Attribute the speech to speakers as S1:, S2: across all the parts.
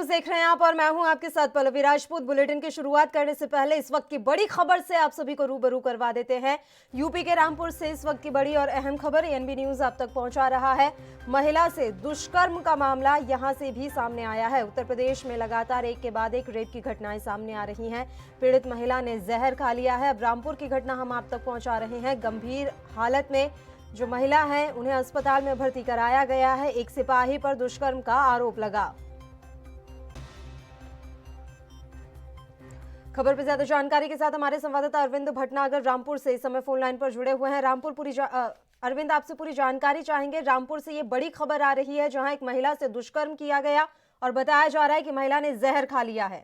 S1: News देख रहे हैं आप और मैं हूं आपके साथ पल्लवी राजपूत। बुलेटिन की शुरुआत करने से पहले इस वक्त की बड़ी खबर से आप सभी को रूबरू करवा देते हैं। यूपी के रामपुर से इस वक्त की बड़ी और अहम खबर एएनबी न्यूज आप तक पहुंचा रहा है। महिला से दुष्कर्म का मामला यहां से भी सामने आया है। उत्तर प्रदेश में लगातार एक के बाद एक रेप की घटनाएं सामने आ रही हैं। पीड़ित महिला ने जहर खा लिया है। अब रामपुर की घटना हम आप तक पहुंचा रहे हैं। गंभीर हालत में जो महिला है उन्हें अस्पताल में भर्ती कराया गया है। एक सिपाही पर दुष्कर्म का आरोप लगा। खबर पर ज्यादा जानकारी के साथ हमारे संवाददाता अरविंद भटनागर रामपुर से इस समय फोन लाइन पर जुड़े हुए हैं। अरविंद, आपसे पूरी जानकारी चाहेंगे। रामपुर से ये बड़ी खबर आ रही है जहां एक महिला से दुष्कर्म किया गया और बताया जा रहा है कि महिला ने जहर खा लिया है।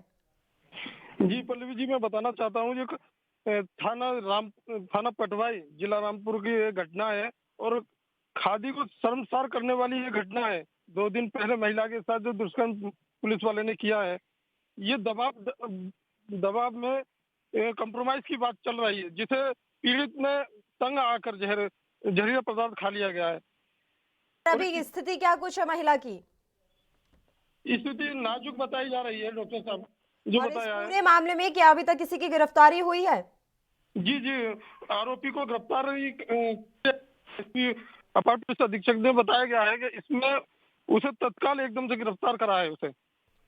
S2: जी पल्लवी जी, मैं बताना चाहता हूँ ये थाना पटवाई जिला रामपुर की ये घटना है और खादी को शर्मसार करने वाली ये घटना है। 2 दिन पहले महिला के साथ जो दुष्कर्म पुलिस वाले ने किया है, ये दबाव में कंप्रोमाइज की बात चल रही है, जिसे पीड़ित ने तंग आकर जहरीला पदार्थ खा लिया गया है।
S1: अभी स्थिति क्या कुछ है महिला की?
S2: स्थिति नाजुक बताई जा रही है डॉक्टर साहब, जो
S1: और इस
S2: बताया है।
S1: पूरे मामले में क्या अभी तक किसी की गिरफ्तारी हुई है?
S2: जी जी, आरोपी को गिरफ्तार अपर पुलिस अधीक्षक ने बताया गया है कि इसमें उसे तत्काल एकदम से गिरफ्तार करा है उसे।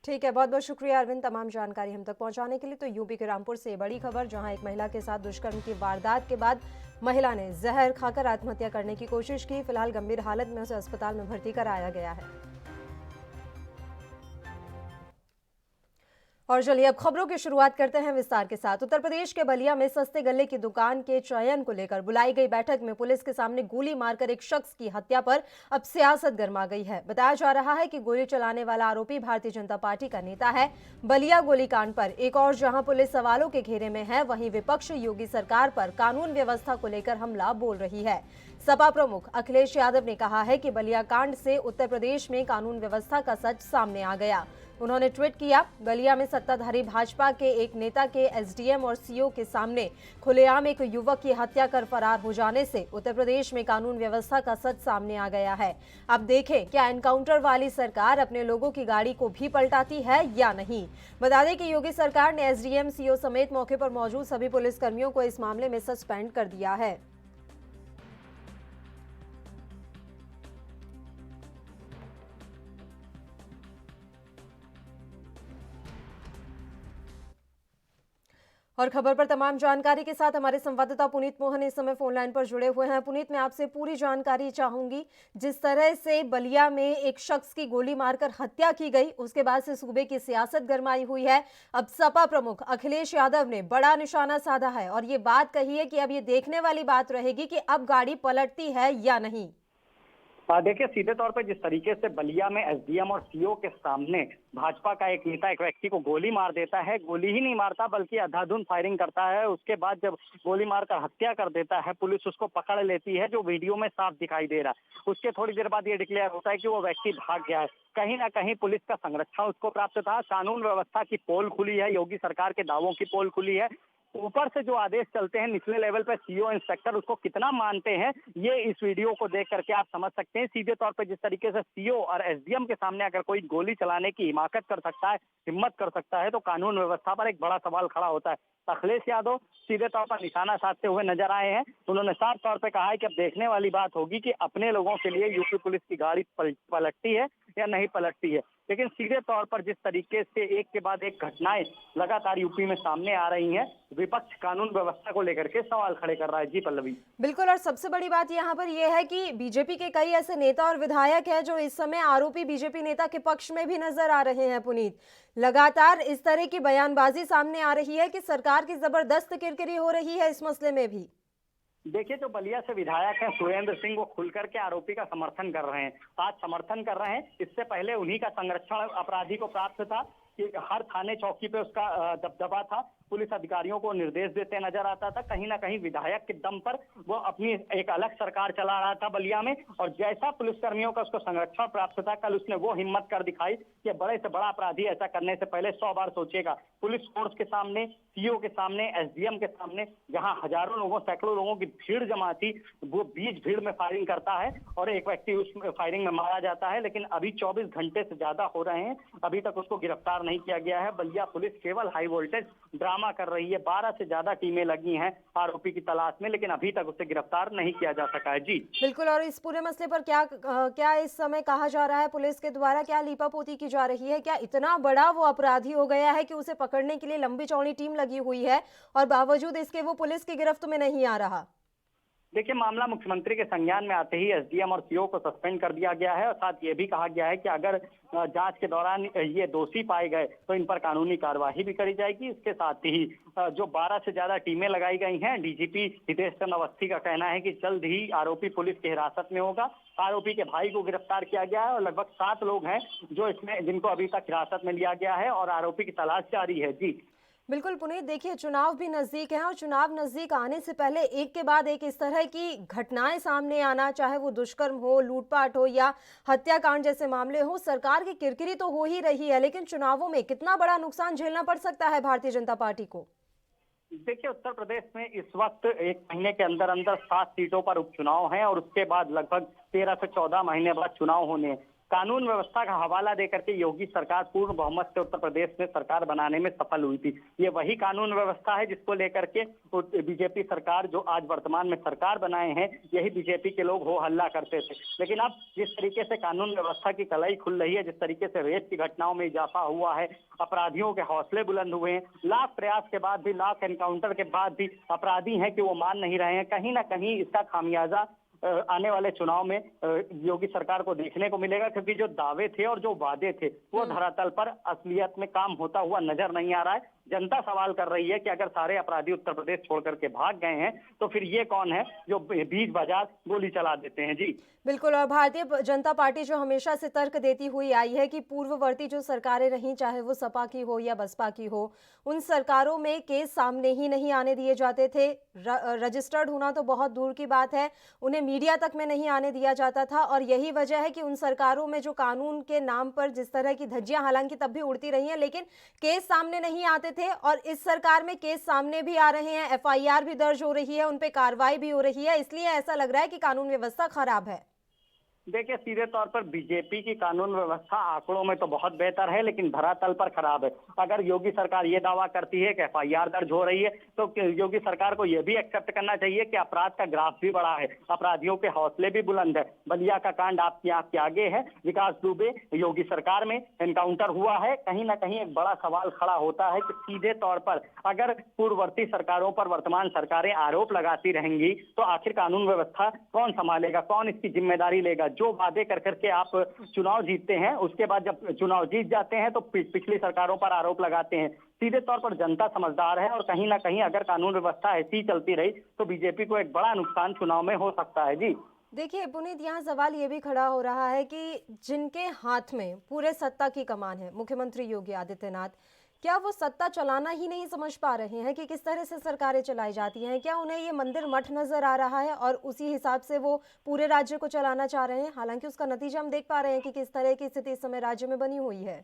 S1: ठीक है, बहुत बहुत शुक्रिया अरविंद तमाम जानकारी हम तक पहुंचाने के लिए। तो यूपी के रामपुर से बड़ी खबर जहां एक महिला के साथ दुष्कर्म की वारदात के बाद महिला ने जहर खाकर आत्महत्या करने की कोशिश की। फिलहाल गंभीर हालत में उसे अस्पताल में भर्ती कराया गया है। और चलिए अब खबरों की शुरुआत करते हैं विस्तार के साथ। उत्तर प्रदेश के बलिया में सस्ते गल्ले की दुकान के चयन को लेकर बुलाई गई बैठक में पुलिस के सामने गोली मारकर एक शख्स की हत्या पर अब सियासत गर्मा गई है। बताया जा रहा है कि गोली चलाने वाला आरोपी भारतीय जनता पार्टी का नेता है। बलिया गोलीकांड पर एक और जहां पुलिस सवालों के घेरे में है, वहीं विपक्ष योगी सरकार पर कानून व्यवस्था को लेकर हमला बोल रही है। सपा प्रमुख अखिलेश यादव ने कहा है कि बलिया कांड से उत्तर प्रदेश में कानून व्यवस्था का सच सामने आ गया। उन्होंने ट्वीट किया, बलिया में सत्ताधारी भाजपा के एक नेता के एसडीएम और सीओ के सामने खुलेआम एक युवक की हत्या कर फरार हो जाने से उत्तर प्रदेश में कानून व्यवस्था का सच सामने आ गया है। अब देखें क्या एनकाउंटर वाली सरकार अपने लोगों की गाड़ी को भी पलटाती है या नहीं। बता दें कि योगी सरकार ने एसडीएम सीओ समेत मौके पर मौजूद सभी पुलिसकर्मियों को इस मामले में सस्पेंड कर दिया है। और खबर पर तमाम जानकारी के साथ हमारे संवाददाता पुनीत मोहन इस समय फोन लाइन पर जुड़े हुए हैं। पुनीत, मैं आपसे पूरी जानकारी चाहूंगी। जिस तरह से बलिया में एक शख्स की गोली मारकर हत्या की गई, उसके बाद से सूबे की सियासत गरमाई हुई है। अब सपा प्रमुख अखिलेश यादव ने बड़ा निशाना साधा है और ये बात कही है कि अब ये देखने वाली बात रहेगी कि अब गाड़ी पलटती है या नहीं।
S3: देखिए, सीधे तौर पे जिस तरीके से बलिया में एसडीएम और सीओ के सामने भाजपा का एक नेता एक व्यक्ति को गोली मार देता है, गोली ही नहीं मारता बल्कि अंधाधुंध फायरिंग करता है, उसके बाद जब गोली मारकर हत्या कर देता है, पुलिस उसको पकड़ लेती है, जो वीडियो में साफ दिखाई दे रहा है। उसके थोड़ी देर बाद ये डिक्लेयर होता है कि वो व्यक्ति भाग गया है। कहीं ना कहीं पुलिस का संरक्षण उसको प्राप्त था। कानून व्यवस्था की पोल खुली है, योगी सरकार के दावों की पोल खुली है। ऊपर से जो आदेश चलते हैं निचले लेवल पे सीओ इंस्पेक्टर उसको कितना मानते हैं, ये इस वीडियो को देख करके आप समझ सकते हैं। सीधे तौर पे जिस तरीके से सीओ और एसडीएम के सामने अगर कोई गोली चलाने की हिमाकत कर सकता है, हिम्मत कर सकता है, तो कानून व्यवस्था पर एक बड़ा सवाल खड़ा होता है। अखिलेश यादव सीधे तौर पर निशाना साधते हुए नजर आए हैं। उन्होंने साफ तौर पे कहा है कि अब देखने वाली बात होगी कि अपने लोगों के लिए यूपी पुलिस की गाड़ी पलटती है या नहीं पलटती है। लेकिन सीधे तौर पर जिस तरीके से एक के बाद एक घटनाएं लगातार यूपी में सामने आ रही हैं, विपक्ष कानून व्यवस्था को लेकर के सवाल खड़े कर रहा है। जी पल्लवी।
S1: बिल्कुल, और सबसे बड़ी बात यहाँ पर यह है कि बीजेपी के कई ऐसे नेता और विधायक हैं जो इस समय आरोपी बीजेपी नेता के पक्ष में भी नजर आ रहे हैं। पुनीत, लगातार इस तरह की बयानबाजी सामने आ रही है कि सरकार की जबरदस्त किरकिरी हो रही है इस मसले में भी।
S3: देखिए, जो बलिया से विधायक हैं सुरेंद्र सिंह, वो खुलकर के आरोपी का समर्थन कर रहे हैं। आज समर्थन कर रहे हैं, इससे पहले उन्हीं का संरक्षण अपराधी को प्राप्त था। कि हर थाने चौकी पे उसका दबदबा था। पुलिस अधिकारियों को निर्देश देते नजर आता था। कहीं ना कहीं विधायक के दम पर वो अपनी एक अलग सरकार चला रहा था बलिया में, और जैसा पुलिसकर्मियों का उसको संरक्षण प्राप्त था, कल उसने वो हिम्मत कर दिखाई कि बड़े से बड़ा अपराधी ऐसा करने से पहले 100 बार सोचेगा। पुलिस फोर्स के सामने, सीओ के सामने, एसडीएम के सामने, जहां हजारों लोगों, सैकड़ों लोगों की भीड़ जमा थी, वो बीच भीड़ में फायरिंग करता है और एक व्यक्ति उस फायरिंग में मारा जाता है। लेकिन अभी 24 घंटे से ज्यादा हो रहे हैं, अभी तक उसको गिरफ्तार नहीं किया गया है। बलिया पुलिस केवल हाई वोल्टेज ड्रामा कर रही है। 12 से ज्यादा टीमें लगी हैं आरोपी की तलाश में, लेकिन अभी तक उसे गिरफ्तार नहीं किया जा सका है। जी
S1: बिल्कुल। और इस पूरे मसले पर क्या इस समय कहा जा रहा है, पुलिस के द्वारा क्या लीपापोती की जा रही है? क्या इतना बड़ा वो अपराधी हो गया है कि उसे पकड़ने के लिए लंबी चौड़ी टीम लगी हुई है और बावजूद इसके वो पुलिस की गिरफ्त में नहीं आ रहा?
S3: देखिए, मामला मुख्यमंत्री के संज्ञान में आते ही एसडीएम और सीओ को सस्पेंड कर दिया गया है, और साथ ये भी कहा गया है कि अगर जांच के दौरान ये दोषी पाए गए तो इन पर कानूनी कार्यवाही भी करी जाएगी। इसके साथ ही जो 12 से ज्यादा टीमें लगाई गई हैं, डीजीपी हितेश चंद्र अवस्थी का कहना है कि जल्द ही आरोपी पुलिस की हिरासत में होगा। आरोपी के भाई को गिरफ्तार किया गया है और लगभग 7 लोग हैं जो इसमें, जिनको अभी तक हिरासत में लिया गया है और आरोपी की तलाश जारी है। जी
S1: बिल्कुल पुनीत, देखिए चुनाव भी नजदीक है और चुनाव नजदीक आने से पहले एक के बाद एक इस तरह की घटनाएं सामने आना, चाहे वो दुष्कर्म हो, लूटपाट हो या हत्याकांड जैसे मामले हो, सरकार की किरकिरी तो हो ही रही है, लेकिन चुनावों में कितना बड़ा नुकसान झेलना पड़ सकता है भारतीय जनता पार्टी को?
S3: देखिए, उत्तर प्रदेश में इस वक्त 1 महीने के अंदर अंदर 7 सीटों पर उपचुनाव हैं और उसके बाद लगभग 13 से 14 महीने बाद चुनाव होने हैं। कानून व्यवस्था का हवाला देकर के योगी सरकार पूर्ण बहुमत से उत्तर प्रदेश में सरकार बनाने में सफल हुई थी। ये वही कानून व्यवस्था है जिसको लेकर के बीजेपी सरकार, जो आज वर्तमान में सरकार बनाए हैं, यही बीजेपी के लोग हो हल्ला करते थे। लेकिन अब जिस तरीके से कानून व्यवस्था की कलाई खुल रही है, जिस तरीके से रेप की घटनाओं में इजाफा हुआ है, अपराधियों के हौसले बुलंद हुए हैं, लाख प्रयास के बाद भी, लाख एनकाउंटर के बाद भी अपराधी हैं कि वो मान नहीं रहे हैं। कहीं ना कहीं इसका खामियाजा आने वाले चुनाव में योगी सरकार को देखने को मिलेगा, क्योंकि जो दावे थे और जो वादे थे वो धरातल पर असलियत में काम होता हुआ नजर नहीं आ रहा है। जनता सवाल कर रही है कि अगर सारे अपराधी उत्तर प्रदेश छोड़ करके भाग गए हैं तो फिर ये कौन है जो बीच बाजार गोली चला देते हैं। जी
S1: बिल्कुल। और भारतीय जनता पार्टी जो हमेशा से तर्क देती हुई आई है कि पूर्ववर्ती जो सरकारें रहीं, चाहे वो सपा की हो या बसपा की हो, उन सरकारों में केस सामने ही नहीं आने दिए जाते थे। रजिस्टर्ड होना तो बहुत दूर की बात है, उन्हें मीडिया तक में नहीं आने दिया जाता था। और यही वजह है कि उन सरकारों में जो कानून के नाम पर जिस तरह की धज्जियां हालांकि तब भी उड़ती रही हैं, लेकिन केस सामने नहीं आते थे। और इस सरकार में केस सामने भी आ रहे हैं, एफआईआर भी दर्ज हो रही है, उन पे कार्रवाई भी हो रही है, इसलिए ऐसा लग रहा है कि कानून व्यवस्था खराब है।
S3: देखिए, सीधे तौर पर बीजेपी की कानून व्यवस्था आंकड़ों में तो बहुत बेहतर है, लेकिन धरातल पर खराब है। अगर योगी सरकार ये दावा करती है कि एफआईआर दर्ज हो रही है, तो योगी सरकार को यह भी एक्सेप्ट करना चाहिए कि अपराध का ग्राफ भी बढ़ा है, अपराधियों के हौसले भी बुलंद है। बलिया का कांड आपकी आंख के आगे है, विकास दुबे योगी सरकार में एनकाउंटर हुआ है। कहीं ना कहीं एक बड़ा सवाल खड़ा होता है कि सीधे तौर पर अगर पूर्ववर्ती सरकारों पर वर्तमान सरकारें आरोप लगाती रहेंगी तो आखिर कानून व्यवस्था कौन संभालेगा, कौन इसकी जिम्मेदारी लेगा? जो वादे कर करके आप चुनाव जीतते हैं, उसके बाद जब चुनाव जीत जाते हैं तो पिछली सरकारों पर आरोप लगाते हैं। सीधे तौर पर जनता समझदार है और कहीं ना कहीं अगर कानून व्यवस्था ऐसी ही चलती रही तो बीजेपी को एक बड़ा नुकसान चुनाव में हो सकता है। जी
S1: देखिए पुनीत, यहाँ सवाल ये भी खड़ा हो रहा है कि जिनके हाथ में पूरे सत्ता की कमान है, मुख्यमंत्री योगी आदित्यनाथ, क्या वो सत्ता चलाना ही नहीं समझ पा रहे हैं कि किस तरह से सरकारें चलाई जाती हैं? क्या उन्हें ये मंदिर मठ नजर आ रहा है और उसी हिसाब से वो पूरे राज्य को चलाना चाह रहे हैं? हालांकि उसका नतीजा हम देख पा रहे हैं कि किस तरह की स्थिति इस समय राज्य में बनी हुई है।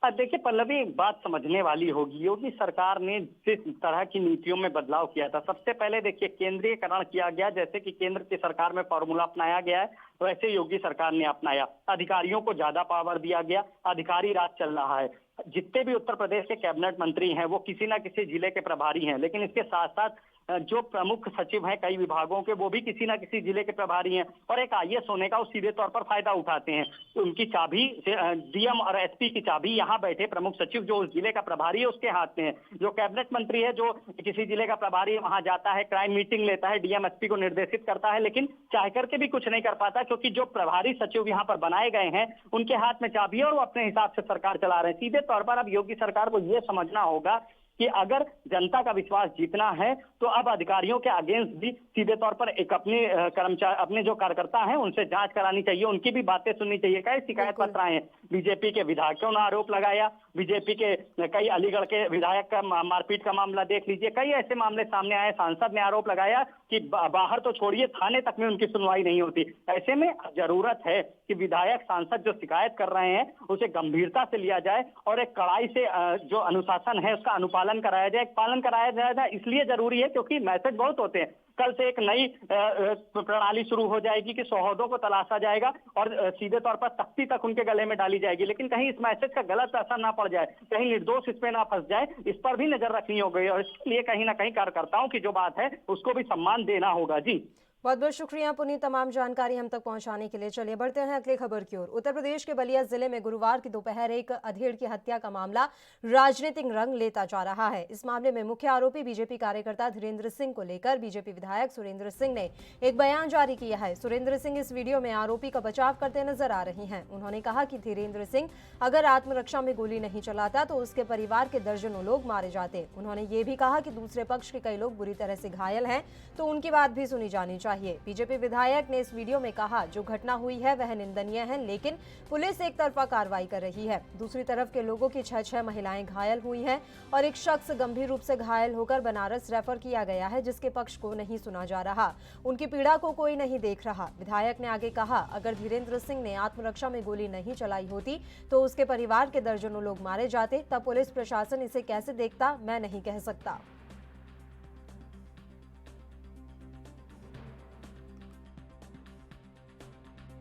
S3: देखिए पल्लवी, एक बात समझने वाली होगी, योगी सरकार ने जिस तरह की नीतियों में बदलाव किया था, सबसे पहले देखिए केंद्रीयकरण किया गया। जैसे कि केंद्र की सरकार में फॉर्मूला अपनाया गया है, वैसे योगी सरकार ने अपनाया। अधिकारियों को ज्यादा पावर दिया गया, अधिकारी राज चल रहा है। जितने भी उत्तर प्रदेश के कैबिनेट मंत्री हैं वो किसी ना किसी जिले के प्रभारी हैं, लेकिन इसके साथ साथ जो प्रमुख सचिव हैं कई विभागों के, वो भी किसी ना किसी जिले के प्रभारी हैं। और एक आईएएस होने का वो सीधे तौर पर फायदा उठाते हैं। तो उनकी चाबी, डीएम और एसपी की चाबी यहाँ बैठे प्रमुख सचिव जो उस जिले का प्रभारी है उसके हाथ में है। जो कैबिनेट मंत्री है, जो किसी जिले का प्रभारी है, वहां जाता है, क्राइम मीटिंग लेता है, डीएम एसपी को निर्देशित करता है, लेकिन चाह करके भी कुछ नहीं कर पाता, क्योंकि जो प्रभारी सचिव यहाँ पर बनाए गए हैं उनके हाथ में चाबी है और वो अपने हिसाब से सरकार चला रहे हैं। सीधे तौर पर अब योगी सरकार को यह समझना होगा कि अगर जनता का विश्वास जीतना है तो अब अधिकारियों के अगेंस्ट भी सीधे तौर पर एक अपने जो कार्यकर्ता हैं उनसे जांच करानी चाहिए, उनकी भी बातें सुननी चाहिए। कई शिकायत पत्र आए हैं, बीजेपी के विधायकों ने आरोप लगाया, बीजेपी के कई अलीगढ़ के विधायक का मारपीट का मामला देख लीजिए, कई ऐसे मामले सामने आए। सांसद ने आरोप लगाया कि बाहर तो छोड़िए, थाने तक में उनकी सुनवाई नहीं होती। ऐसे में जरूरत है कि विधायक सांसद जो शिकायत कर रहे हैं उसे गंभीरता से लिया जाए और एक कड़ाई से जो अनुशासन है उसका अनुपालन कराया जाए, पालन कराया जाए। इसलिए जरूरी है क्योंकि मैसेज बहुत होते हैं। कल से एक नई प्रणाली शुरू हो जाएगी कि शोहदों को तलाशा जाएगा और सीधे तौर पर तख्ती तक उनके गले में डाली जाएगी, लेकिन कहीं इस मैसेज का गलत असर ना पड़ जाए, कहीं निर्दोष इस पे ना फंस जाए, इस पर भी नजर रखनी होगी। और इसलिए कहीं ना कहीं कार्यकर्ताओं की जो बात है उसको भी सम्मान देना होगा। जी
S1: बहुत बहुत शुक्रिया पुनीत, तमाम जानकारी हम तक पहुंचाने के लिए। चलिए बढ़ते हैं अगली खबर की ओर। उत्तर प्रदेश के बलिया जिले में गुरुवार की दोपहर एक अधेड़ की हत्या का मामला राजनीतिक रंग लेता जा रहा है। इस मामले में मुख्य आरोपी बीजेपी कार्यकर्ता धीरेन्द्र सिंह को लेकर बीजेपी विधायक सुरेंद्र सिंह ने एक बयान जारी किया है। सुरेंद्र सिंह इस वीडियो में आरोपी का बचाव करते नजर आ रहे हैं। उन्होंने कहा कि धीरेन्द्र सिंह अगर आत्मरक्षा में गोली नहीं चलाता तो उसके परिवार के दर्जनों लोग मारे जाते। उन्होंने ये भी कहा कि दूसरे पक्ष के कई लोग बुरी तरह से घायल हैं तो उनकी बात भी सुनी जानी चाहिए। बीजेपी विधायक ने इस वीडियो में कहा जो घटना हुई है वह निंदनीय है, लेकिन पुलिस एक तरफा कार्रवाई कर रही है। दूसरी तरफ के लोगों की 6 महिलाएं घायल हुई हैं और एक शख्स गंभीर रूप से घायल होकर बनारस रेफर किया गया है, जिसके पक्ष को नहीं सुना जा रहा, उनकी पीड़ा को कोई नहीं देख रहा। विधायक ने आगे कहा अगर धीरेन्द्र सिंह ने आत्मरक्षा में गोली नहीं चलाई होती तो उसके परिवार के दर्जनों लोग मारे जाते, तब पुलिस प्रशासन इसे कैसे देखता मैं नहीं कह सकता।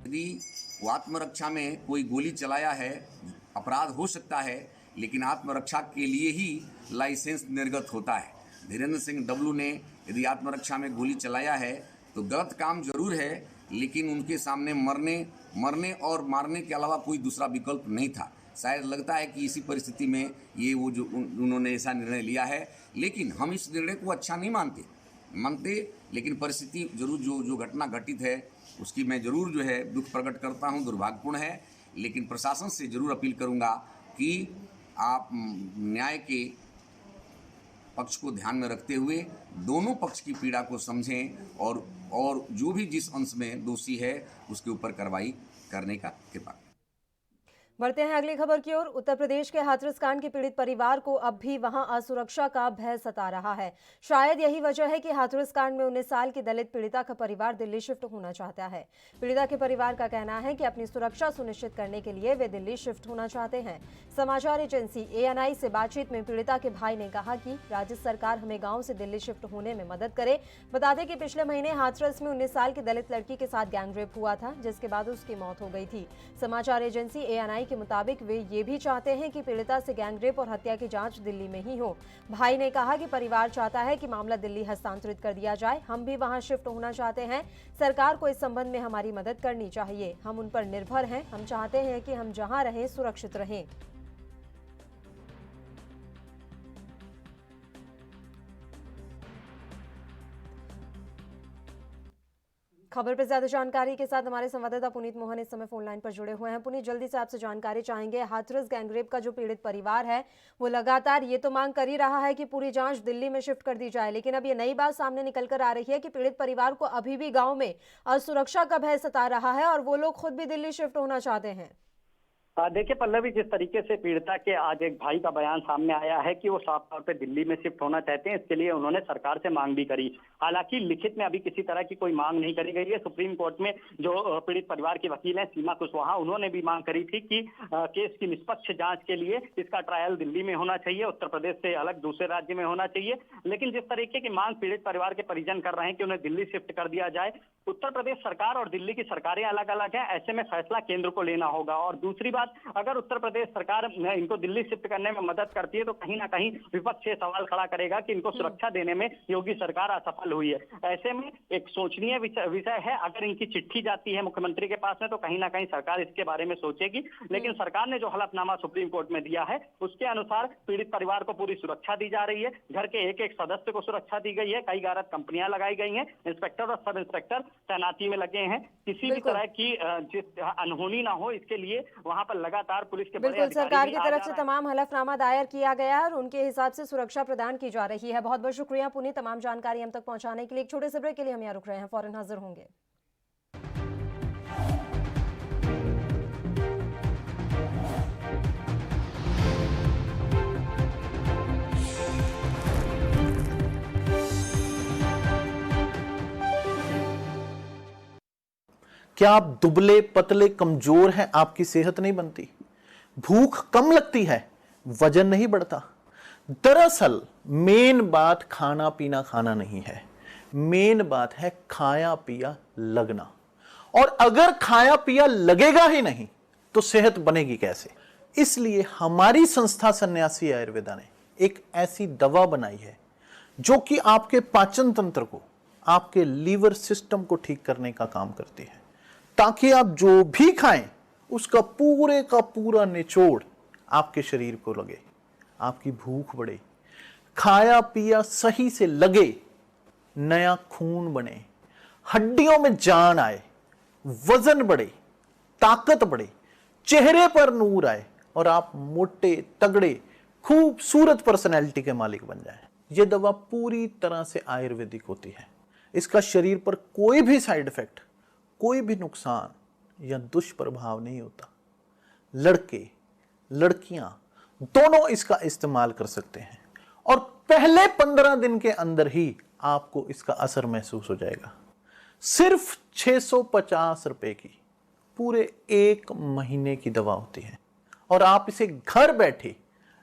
S4: यदि वो आत्मरक्षा में कोई गोली चलाया है, अपराध हो सकता है, लेकिन आत्मरक्षा के लिए ही लाइसेंस निर्गत होता है। धीरेन्द्र सिंह डब्लू ने यदि आत्मरक्षा में गोली चलाया है तो गलत काम जरूर है, लेकिन उनके सामने मरने और मारने के अलावा कोई दूसरा विकल्प नहीं था। शायद लगता है कि इसी परिस्थिति में ये वो जो उन्होंने ऐसा निर्णय लिया है, लेकिन हम इस निर्णय को अच्छा नहीं मानते, लेकिन परिस्थिति जरूर जो घटना घटित है उसकी मैं जरूर जो है दुख प्रकट करता हूं, दुर्भाग्यपूर्ण है। लेकिन प्रशासन से जरूर अपील करूंगा कि आप न्याय के पक्ष को ध्यान में रखते हुए दोनों पक्ष की पीड़ा को समझें और जो भी जिस अंश में दोषी है उसके ऊपर कार्रवाई करने का कृपा।
S1: बढ़ते हैं अगली खबर की ओर। उत्तर प्रदेश के हाथरस कांड के पीड़ित परिवार को अब भी वहां असुरक्षा का भय सता रहा है। शायद यही वजह है कि हाथरस कांड में 19 साल की दलित पीड़िता का परिवार दिल्ली शिफ्ट होना चाहता है। पीड़िता के परिवार का कहना है कि अपनी सुरक्षा सुनिश्चित करने के लिए वे दिल्ली शिफ्ट होना चाहते हैं। समाचार एजेंसी ANI से बातचीत में पीड़िता के भाई ने कहा कि राज्य सरकार हमें गाँव से दिल्ली शिफ्ट होने में मदद करे। बता दें कि पिछले महीने हाथरस में 19 साल की दलित लड़की के साथ गैंगरेप हुआ था, जिसके बाद उसकी मौत हो गई थी। समाचार एजेंसी ANI के मुताबिक वे ये भी चाहते हैं कि पीड़िता से गैंगरेप और हत्या की जांच दिल्ली में ही हो। भाई ने कहा कि परिवार चाहता है कि मामला दिल्ली हस्तांतरित कर दिया जाए। हम भी वहां शिफ्ट होना चाहते हैं। सरकार को इस संबंध में हमारी मदद करनी चाहिए। हम उन पर निर्भर हैं। हम चाहते हैं कि हम जहां रहें सुरक्षित रहें। खबर पर ज्यादा जानकारी के साथ हमारे संवाददाता पुनीत मोहन इस समय फोन लाइन पर जुड़े हुए हैं। पुनीत, जल्दी से आपसे जानकारी चाहेंगे। हाथरस गैंगरेप का जो पीड़ित परिवार है वो लगातार ये तो मांग कर ही रहा है कि पूरी जांच दिल्ली में शिफ्ट कर दी जाए, लेकिन अब ये नई बात सामने निकल कर आ रही है कि पीड़ित परिवार को अभी भी गाँव में असुरक्षा का भय सता रहा है और वो लोग खुद भी दिल्ली शिफ्ट होना चाहते हैं।
S3: देखिए पल्लवी, जिस तरीके से पीड़िता के आज एक भाई का बयान सामने आया है कि वो साफ तौर पे दिल्ली में शिफ्ट होना चाहते हैं, इसके लिए उन्होंने सरकार से मांग भी करी। हालांकि लिखित में अभी किसी तरह की कोई मांग नहीं करी गई है। सुप्रीम कोर्ट में जो पीड़ित परिवार की वकील है सीमा कुशवाहा, उन्होंने भी मांग करी थी कि केस की निष्पक्ष जांच के लिए इसका ट्रायल दिल्ली में होना चाहिए, उत्तर प्रदेश से अलग दूसरे राज्य में होना चाहिए। लेकिन जिस तरीके की मांग पीड़ित परिवार के परिजन कर रहे हैं कि उन्हें दिल्ली शिफ्ट कर दिया जाए, उत्तर प्रदेश सरकार और दिल्ली की सरकारें अलग अलग है, ऐसे में फैसला केंद्र को लेना होगा। और दूसरी बात, अगर उत्तर प्रदेश सरकार इनको दिल्ली शिफ्ट करने में मदद करती है तो कहीं ना कहीं विपक्ष ये सवाल खड़ा करेगा कि इनको सुरक्षा देने में योगी सरकार असफल हुई है। ऐसे में एक सोचनीय विषय है। अगर इनकी चिट्ठी जाती है मुख्यमंत्री के पास में तो कहीं ना कहीं सरकार इसके बारे में सोचेगी। लेकिन सरकार ने जो हलफनामा सुप्रीम कोर्ट में दिया है उसके अनुसार पीड़ित परिवार को पूरी सुरक्षा दी जा रही है। घर के एक एक सदस्य को सुरक्षा दी गई है। कई गारद कंपनियां लगाई गई हैं। इंस्पेक्टर और सब इंस्पेक्टर तैनाती में लगे हैं। किसी भी तरह की अनहोनी ना हो, इसके लिए वहां पर लगातार पुलिस के
S1: बिल्कुल सरकार की तरफ से तमाम हलफनामा दायर किया गया है और उनके हिसाब से सुरक्षा प्रदान की जा रही है। बहुत बहुत शुक्रिया पुनीत, तमाम जानकारी हम तक पहुंचाने के लिए। एक छोटे से ब्रेक के लिए हम यहाँ रुक रहे हैं, फौरन हाजिर होंगे।
S5: क्या आप दुबले पतले कमजोर हैं, आपकी सेहत नहीं बनती? भूख कम लगती है, वजन नहीं बढ़ता? दरअसल मेन बात खाना पीना खाना नहीं है, मेन बात है खाया पिया लगना। और अगर खाया पिया लगेगा ही नहीं तो सेहत बनेगी कैसे? इसलिए हमारी संस्था सन्यासी आयुर्वेदा ने एक ऐसी दवा बनाई है जो कि आपके पाचन तंत्र को, आपके लीवर सिस्टम को ठीक करने का काम करती है, ताकि आप जो भी खाएं उसका पूरे का पूरा निचोड़ आपके शरीर को लगे, आपकी भूख बढ़े, खाया पिया सही से लगे, नया खून बने, हड्डियों में जान आए, वजन बढ़े, ताकत बढ़े, चेहरे पर नूर आए और आप मोटे तगड़े खूबसूरत पर्सनैलिटी के मालिक बन जाएं। यह दवा पूरी तरह से आयुर्वेदिक होती है। इसका शरीर पर कोई भी साइड इफेक्ट, कोई भी नुकसान या दुष्प्रभाव नहीं होता। लड़के लड़कियां दोनों इसका इस्तेमाल कर सकते हैं और पहले 15 दिन के अंदर ही आपको इसका असर महसूस हो जाएगा। सिर्फ 650 रुपए की पूरे 1 महीने की दवा होती है और आप इसे घर बैठे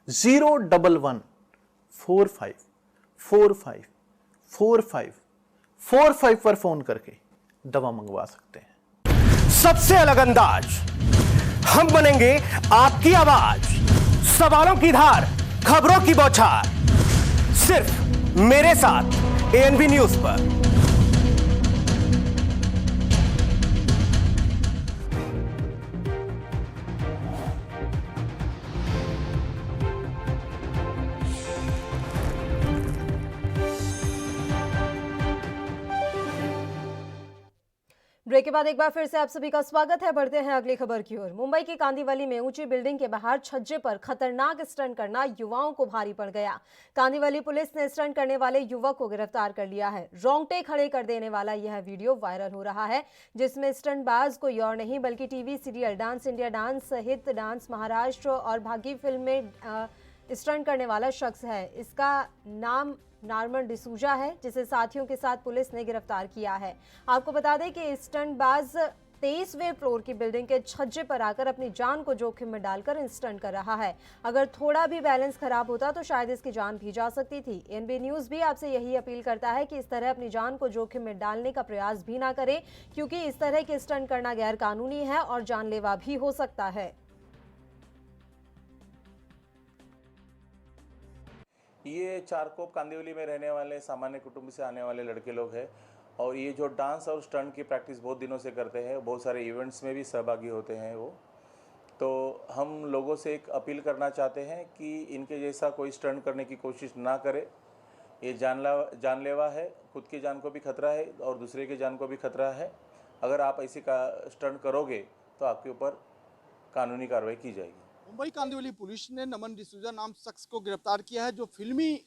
S5: 01145454545 पर फोन करके दवा मंगवा सकते हैं।
S6: सबसे अलग अंदाज, हम बनेंगे आपकी आवाज, सवालों की धार, खबरों की बौछार, सिर्फ मेरे साथ एएनबी न्यूज पर।
S1: ब्रेक के बाद एक बार फिर से आप सभी का स्वागत है। बढ़ते हैं अगली खबर की ओर। मुंबई की कांदिवली में ऊंची बिल्डिंग के बाहर छज्जे पर खतरनाक स्टंट करना युवाओं को भारी पड़ गया। कांदिवली पुलिस ने स्टंट करने वाले युवक को गिरफ्तार कर लिया है। रोंगटे खड़े कर देने वाला यह वीडियो वायरल हो रहा है, जिसमें स्टंटबाज कोई और नहीं बल्कि TV serial dance India dance सहित डांस महाराष्ट्र और भागी फिल्म में स्टंट करने वाला शख्स है। इसका नाम नार्मन डिसूजा है, जिसे साथियों के साथ पुलिस ने गिरफ्तार किया है। आपको बता दें कि स्टंटबाज 23वें फ्लोर की बिल्डिंग के छज्जे पर आकर अपनी जान को जोखिम में डालकर स्टंट कर रहा है। अगर थोड़ा भी बैलेंस खराब होता तो शायद इसकी जान भी जा सकती थी। एएनबी न्यूज भी आपसे यही अपील करता है कि इस तरह अपनी जान को जोखिम में डालने का प्रयास भी ना करें, क्योंकि इस तरह के स्टंट करना गैर कानूनी है और जानलेवा भी हो सकता है।
S7: ये चारकोप कांदिवली में रहने वाले सामान्य कुटुंब से आने वाले लड़के लोग हैं और ये जो डांस और स्टंट की प्रैक्टिस बहुत दिनों से करते हैं, बहुत सारे इवेंट्स में भी सहभागी होते हैं वो। तो हम लोगों से एक अपील करना चाहते हैं कि इनके जैसा कोई स्टंट करने की कोशिश ना करे। ये जानलेवा है, खुद की जान को भी खतरा है और दूसरे की जान को भी खतरा है। अगर आप ऐसी का स्टंट करोगे तो आपके ऊपर कानूनी कार्रवाई की जाएगी।
S8: मुंबई कांदिवली पुलिस ने नमन डिसूजा नाम शख्स को गिरफ्तार किया है, जो फिल्मी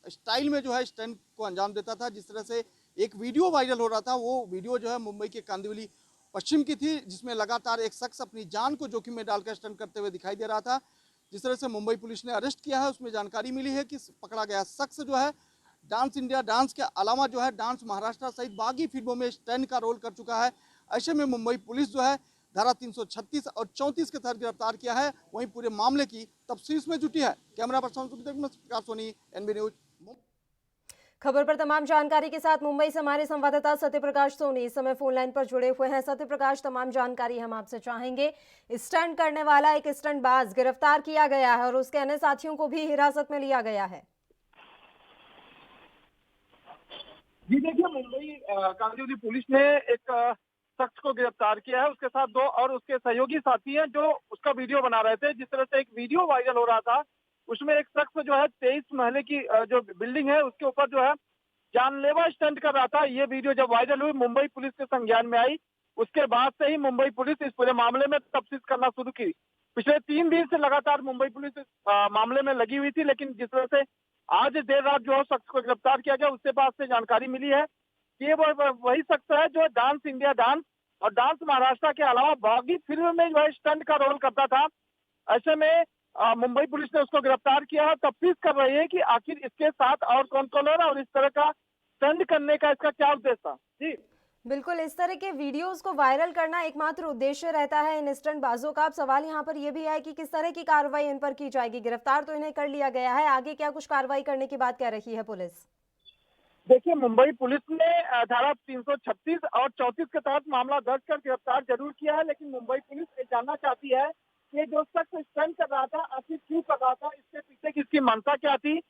S8: स्टाइल में जो है स्टंट को अंजाम देता था। जिस तरह से एक वीडियो वायरल हो रहा था, वो वीडियो जो है मुंबई के कांदिवली पश्चिम की थी, जिसमें लगातार एक शख्स अपनी जान को जोखिम में डालकर स्टंट करते हुए दिखाई दे रहा था। जिस तरह से मुंबई पुलिस ने अरेस्ट किया है, उसमें जानकारी मिली है कि पकड़ा गया शख्स जो है डांस इंडिया डांस के अलावा जो है डांस महाराष्ट्र सहित बागी फिल्मों में स्टंट का रोल कर चुका है। ऐसे में मुंबई पुलिस जो है धारा 336 और 34 के तहत गिरफ्तार किया है। वहीं पूरे मामले की तफ्तीश में जुटी है। कैमरा पर्सन प्रकाश सोनी, एनबी न्यूज।
S1: खबर पर तमाम जानकारी के साथ मुंबई से हमारे संवाददाता सत्य प्रकाश सोनी इस समय फोन लाइन पर जुड़े हुए हैं। सत्य प्रकाश, तमाम जानकारी हम आपसे चाहेंगे। स्टंट करने वाला एक स्टंटबाज गिरफ्तार किया गया है और उसके अन्य साथियों को भी हिरासत में लिया गया है।
S2: जी देखिए, मुंबई कांदिवली पुलिस ने एक शख्स को गिरफ्तार किया है। उसके साथ 2 और उसके सहयोगी साथी हैं जो उसका वीडियो बना रहे थे। जिस तरह से एक वीडियो वायरल हो रहा था, उसमें एक शख्स जो है 23 महले की जो बिल्डिंग है उसके ऊपर जो है जानलेवा स्टंट कर रहा था। ये वीडियो जब वायरल हुई, मुंबई पुलिस के संज्ञान में आई। उसके बाद से ही मुंबई पुलिस इस पूरे मामले में तफ्तीश करना शुरू की। पिछले 3 दिन से लगातार मुंबई पुलिस इस मामले में लगी हुई थी, लेकिन जिस तरह से आज देर रात जो शख्स को गिरफ्तार किया गया, उसके पास से जानकारी मिली है कि ये वही शख्स है जो डांस इंडिया डांस और डांस महाराष्ट्र के अलावा बागी फिल्म में जो है स्टंट का रोल करता था। ऐसे में मुंबई पुलिस ने उसको गिरफ्तार किया है। तफ्तीश कर रही है कि आखिर इसके साथ और कौन कौन है और इस तरह का स्टंट करने का इसका क्या उद्देश्य था। जी
S1: बिल्कुल, इस तरह के वीडियोस को वायरल करना एकमात्र उद्देश्य रहता है इन स्टंटबाजों का। अब सवाल यहाँ पर यह भी है कि किस तरह की कार्रवाई इन पर की जाएगी। गिरफ्तार तो इन्हें कर लिया गया है, आगे क्या कुछ कार्रवाई करने की बात कह रही है पुलिस?
S2: देखिए, मुंबई पुलिस ने धारा 336 और 34 के तहत मामला दर्ज कर गिरफ्तार जरूर किया है, लेकिन मुंबई पुलिस ये जानना चाहती है कि जो शख्स स्टंट कर रहा था आखिर क्यों कर रहा था, इसके पीछे किसकी मंशा क्या थी।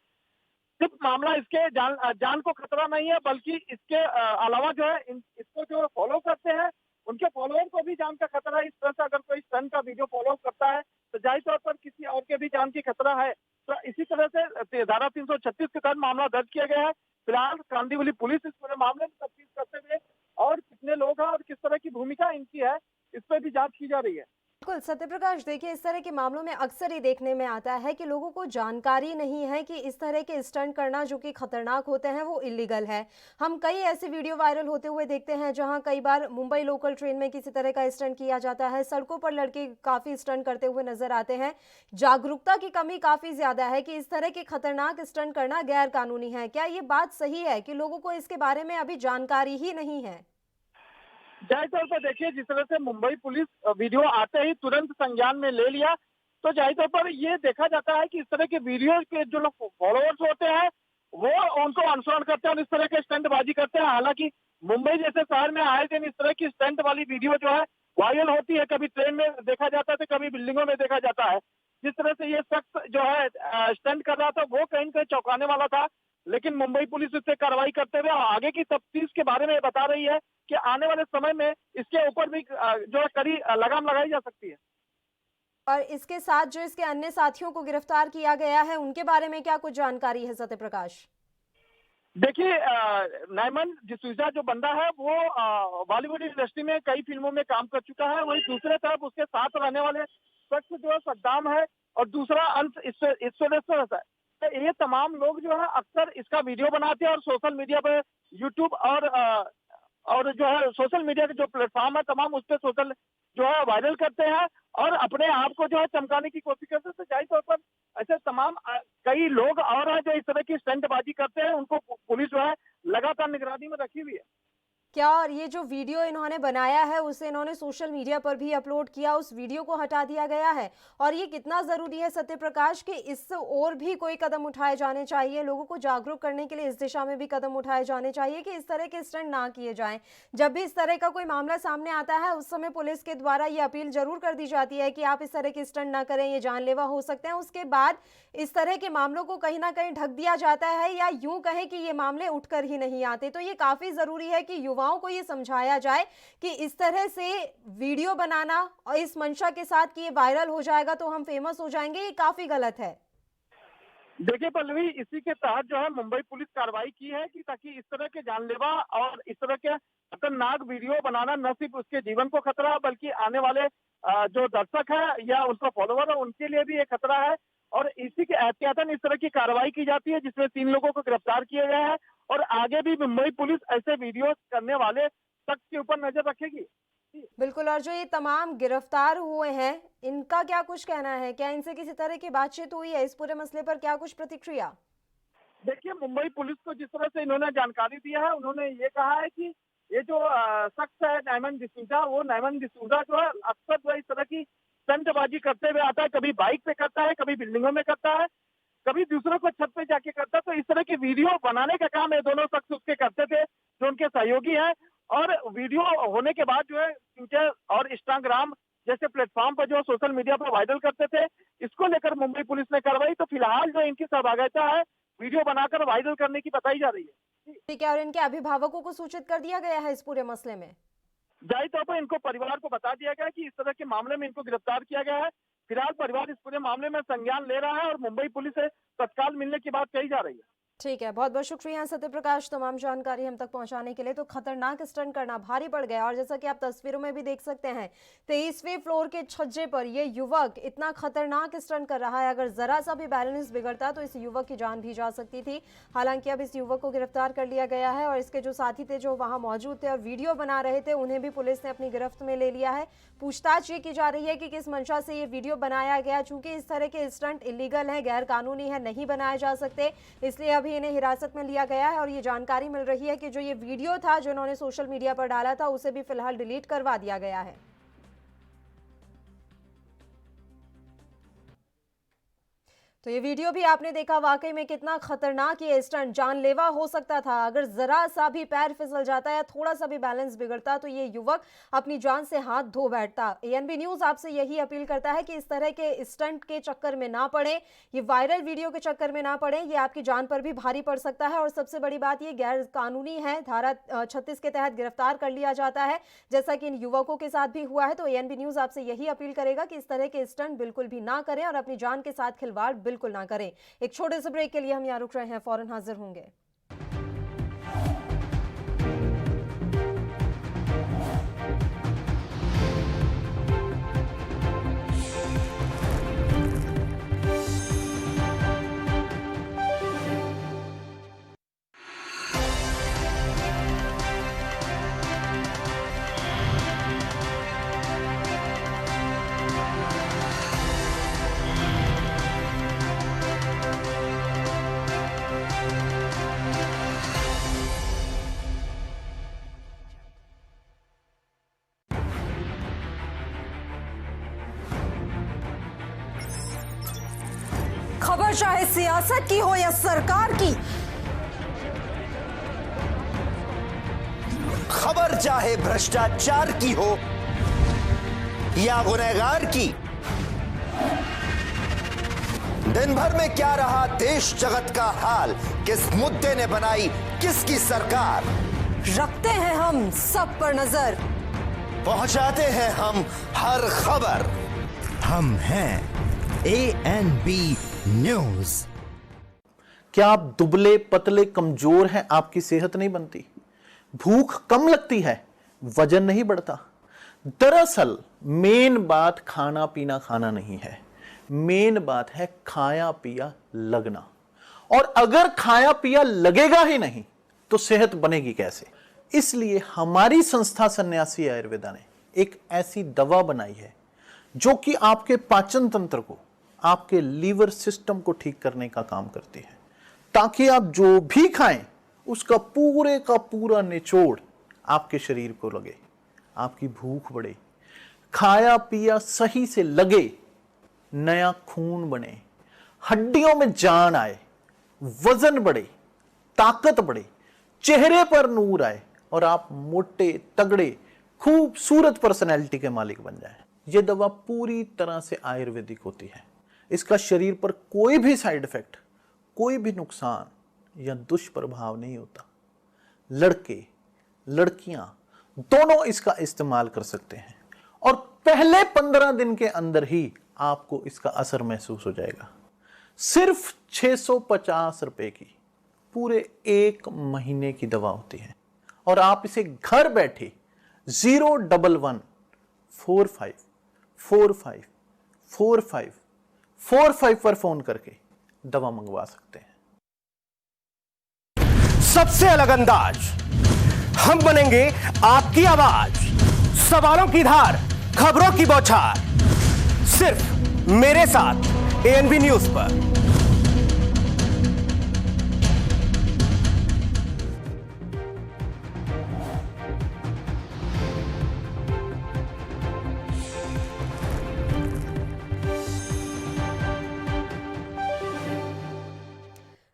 S2: सिर्फ मामला इसके जान को खतरा नहीं है, बल्कि इसके अलावा जो है इसको जो फॉलो करते हैं उनके फॉलोअर को भी जान का खतरा है। इस तरह से अगर कोई स्टंट का वीडियो फॉलो करता है तो जाहिर तौर पर किसी और के भी जान की खतरा है। तो इसी तरह से धारा 336 के तहत मामला दर्ज किया गया है। फिलहाल कांदिवली पुलिस इस पूरे मामले में तफ्तीश करते हुए और कितने लोग हैं और किस तरह की भूमिका इनकी है, इस पर भी जांच की जा रही है।
S1: बिल्कुल सत्यप्रकाश, देखिए इस तरह के मामलों में अक्सर ही देखने में आता है कि लोगों को जानकारी नहीं है कि इस तरह के स्टंट करना जो कि खतरनाक होते हैं वो इलीगल है। हम कई ऐसे वीडियो वायरल होते हुए देखते हैं जहां कई बार मुंबई लोकल ट्रेन में किसी तरह का स्टंट किया जाता है, सड़कों पर लड़के काफी स्टंट करते हुए नजर आते हैं। जागरूकता की कमी काफी ज्यादा है कि इस तरह के खतरनाक स्टंट करना गैर कानूनी है। क्या ये बात सही है कि लोगों को इसके बारे में अभी जानकारी ही नहीं है?
S2: जाहिर तौर पर देखिए, जिस तरह से मुंबई पुलिस वीडियो आते ही तुरंत संज्ञान में ले लिया, तो जाहिर तौर पर ये देखा जाता है कि इस तरह के वीडियो के जो लोग फॉलोअर्स होते हैं वो उनको अनुसरण करते हैं और इस तरह के स्टंटबाजी करते हैं। हालांकि मुंबई जैसे शहर में आए दिन इस तरह की स्टंट वाली वीडियो जो है वायरल होती है, कभी ट्रेन में देखा जाता है तो कभी बिल्डिंगों में देखा जाता है। जिस तरह से ये शख्स जो है स्टंट कर रहा था वो कहीं ना कहीं चौंकाने वाला था, लेकिन मुंबई पुलिस इस पे कार्रवाई करते हुए आगे की तफ्तीश के बारे में बता रही है कि आने वाले समय में इसके ऊपर भी जो है कड़ी लगाम लगाई जा सकती है।
S1: और इसके साथ जो इसके अन्य साथियों को गिरफ्तार किया गया है उनके बारे में क्या कुछ जानकारी है सत्यप्रकाश?
S2: देखिए, नैमन डिसूजा जो बंदा है वो बॉलीवुड इंडस्ट्री में कई फिल्मों में काम कर चुका है। वहीं दूसरे तरफ उसके साथ रहने वाले शख्स जो है सद्दाम है और दूसरा अंश ईश्वरेश्वर रहता है। तो ये तमाम लोग जो है अक्सर इसका वीडियो बनाते हैं और सोशल मीडिया पे यूट्यूब और जो है सोशल मीडिया के जो प्लेटफॉर्म है तमाम उस पर सोशल जो है वायरल करते हैं और अपने आप को जो है चमकाने की कोशिश करते हैं। तो जाहिर तौर पर ऐसे तमाम कई लोग और हैं जो इस तरह की स्टंटबाजी करते हैं, उनको पुलिस जो है लगातार निगरानी में रखी हुई है।
S1: क्या और ये जो वीडियो इन्होंने बनाया है उसे इन्होंने सोशल मीडिया पर भी अपलोड किया, उस वीडियो को हटा दिया गया है? और ये कितना जरूरी है सत्यप्रकाश कि इससे और भी कोई कदम उठाए जाने चाहिए, लोगों को जागरूक करने के लिए इस दिशा में भी कदम उठाए जाने चाहिए कि इस तरह के स्टंट ना किए जाएं। जब भी इस तरह का कोई मामला सामने आता है उस समय पुलिस के द्वारा ये अपील जरूर कर दी जाती है कि आप इस तरह के स्टंट ना करें, ये जानलेवा हो सकते हैं। उसके बाद इस तरह के मामलों को कहीं ना कहीं ढक दिया जाता है या यूं कहें कि ये मामले उठकर ही नहीं आते। तो ये काफी जरूरी है कि युवाओं को ये समझाया जाए कि इस तरह से वीडियो बनाना और इस मंशा के साथ कि ये वायरल हो जाएगा तो हम फेमस हो जाएंगे, ये काफी गलत है।
S2: देखिए पल्लवी, इसी के तहत जो है मुंबई पुलिस कार्रवाई की है कि ताकि इस तरह के जानलेवा और इस तरह के खतरनाक वीडियो बनाना न सिर्फ उसके जीवन को खतरा है बल्कि आने वाले जो दर्शक है या उनका फॉलोवर है उनके लिए भी ये खतरा है। और इसी के एहतियातन इस तरह की कार्रवाई की जाती है जिसमें 3 लोगों को गिरफ्तार किया गया है और आगे भी मुंबई पुलिस ऐसे वीडियो करने वाले शख्स के ऊपर नजर रखेगी।
S1: बिल्कुल, और जो ये तमाम गिरफ्तार हुए हैं इनका क्या कुछ कहना है? क्या इनसे किसी तरह की बातचीत हुई है? इस पूरे मसले पर क्या कुछ प्रतिक्रिया?
S2: देखिए, मुंबई पुलिस को जिस तरह से इन्होंने जानकारी दी है उन्होंने ये कहा है कि ये जो शख्स है नैमन डिसूजा जो है अक्सर जो इस तरह की स्टंटबाजी करते हुए आता है, कभी बाइक पे करता है, कभी बिल्डिंगों में करता है, कभी दूसरों को छत पे जाके करता है। तो इस तरह की वीडियो बनाने का काम ये दोनों शख्स उसके करते थे जो उनके सहयोगी हैं और वीडियो होने के बाद जो है ट्विटर और इंस्टाग्राम जैसे प्लेटफॉर्म पर जो सोशल मीडिया पर वायरल करते थे। इसको लेकर मुंबई पुलिस ने कार्रवाई, तो फिलहाल जो इनकी सहभागिता है वीडियो बनाकर वायरल करने की बताई जा रही है।
S1: ठीक है, और इनके अभिभावकों को सूचित कर दिया गया है इस पूरे मसले में?
S2: जाहिर तौर पर इनको परिवार को बता दिया गया कि इस तरह के मामले में इनको गिरफ्तार किया गया है। फिलहाल परिवार इस पूरे मामले में संज्ञान ले रहा है और मुंबई पुलिस से तत्काल मिलने की बात कही जा रही है।
S1: ठीक है, बहुत बहुत शुक्रिया सत्यप्रकाश तमाम जानकारी हम तक पहुंचाने के लिए। तो खतरनाक स्टंट करना भारी पड़ गया और जैसा कि आप तस्वीरों में भी देख सकते हैं 23वें फ्लोर के छज्जे पर ये युवक इतना खतरनाक स्टंट कर रहा है, अगर जरा सा भी बैलेंस बिगड़ता तो इस युवक की जान भी जा सकती थी। हालांकि अब इस युवक को गिरफ्तार कर लिया गया है और इसके जो साथी थे जो वहां मौजूद थे और वीडियो बना रहे थे उन्हें भी पुलिस ने अपनी गिरफ्त में ले लिया है। पूछताछ ये की जा रही है कि किस मंशा से ये वीडियो बनाया गया। चूंकि इस तरह के स्टंट इलीगल है, गैर कानूनी है, नहीं बनाए जा सकते, इसलिए अभी अभी इन्हें हिरासत में लिया गया है और ये जानकारी मिल रही है कि जो ये वीडियो था जो उन्होंने सोशल मीडिया पर डाला था उसे भी फिलहाल डिलीट करवा दिया गया है। तो ये वीडियो भी आपने देखा, वाकई में कितना खतरनाक ये स्टंट, जानलेवा हो सकता था। अगर जरा सा भी पैर फिसल जाता या थोड़ा सा भी बैलेंस बिगड़ता तो ये युवक अपनी जान से हाथ धो बैठता। एएनबी न्यूज आपसे यही अपील करता है कि इस तरह के स्टंट के चक्कर में ना पड़े, ये वायरल वीडियो के चक्कर में ना पड़े, ये आपकी जान पर भी भारी पड़ सकता है। और सबसे बड़ी बात, ये गैर कानूनी है, धारा 36 के तहत गिरफ्तार कर लिया जाता है, जैसा कि इन युवकों के साथ भी हुआ है। तो एएनबी न्यूज आपसे यही अपील करेगा कि इस तरह के स्टंट बिल्कुल भी ना करें और अपनी जान के साथ खिलवाड़ बिल्कुल ना करें। एक छोटे से ब्रेक के लिए हम यहाँ रुक रहे हैं, फौरन हाजिर होंगे। खबर चाहे सियासत की हो या सरकार की,
S6: खबर चाहे भ्रष्टाचार की हो या गुनहगार की, दिन भर में क्या रहा देश जगत का हाल, किस मुद्दे ने बनाई किसकी सरकार,
S1: रखते हैं हम सब पर नजर,
S6: पहुंचाते हैं हम हर खबर। हम हैं ANB न्यूज।
S5: क्या आप दुबले पतले कमजोर हैं, आपकी सेहत नहीं बनती, भूख कम लगती है, वजन नहीं बढ़ता? दरअसल मेन बात खाना पीना खाना नहीं है, मेन बात है खाया पिया लगना। और अगर खाया पिया लगेगा ही नहीं तो सेहत बनेगी कैसे? इसलिए हमारी संस्था सन्यासी आयुर्वेदा ने एक ऐसी दवा बनाई है जो कि आपके पाचन तंत्र को, आपके लीवर सिस्टम को ठीक करने का काम करती है, ताकि आप जो भी खाएं उसका पूरे का पूरा निचोड़ आपके शरीर को लगे, आपकी भूख बढ़े, खाया पिया सही से लगे, नया खून बने, हड्डियों में जान आए, वजन बढ़े, ताकत बढ़े, चेहरे पर नूर आए और आप मोटे तगड़े खूबसूरत पर्सनैलिटी के मालिक बन जाएं। यह दवा पूरी तरह से आयुर्वेदिक होती है। इसका शरीर पर कोई भी साइड इफेक्ट, कोई भी नुकसान या दुष्प्रभाव नहीं होता। लड़के लड़कियां दोनों इसका इस्तेमाल कर सकते हैं और पहले 15 दिन के अंदर ही आपको इसका असर महसूस हो जाएगा। सिर्फ 650 रुपए की पूरे 1 महीने की दवा होती है और आप इसे घर बैठे 01145454545 पर फोन करके दवा मंगवा सकते हैं।
S6: सबसे अलग अंदाज, हम बनेंगे आपकी आवाज, सवालों की धार, खबरों की बौछार, सिर्फ मेरे साथ ANB न्यूज पर।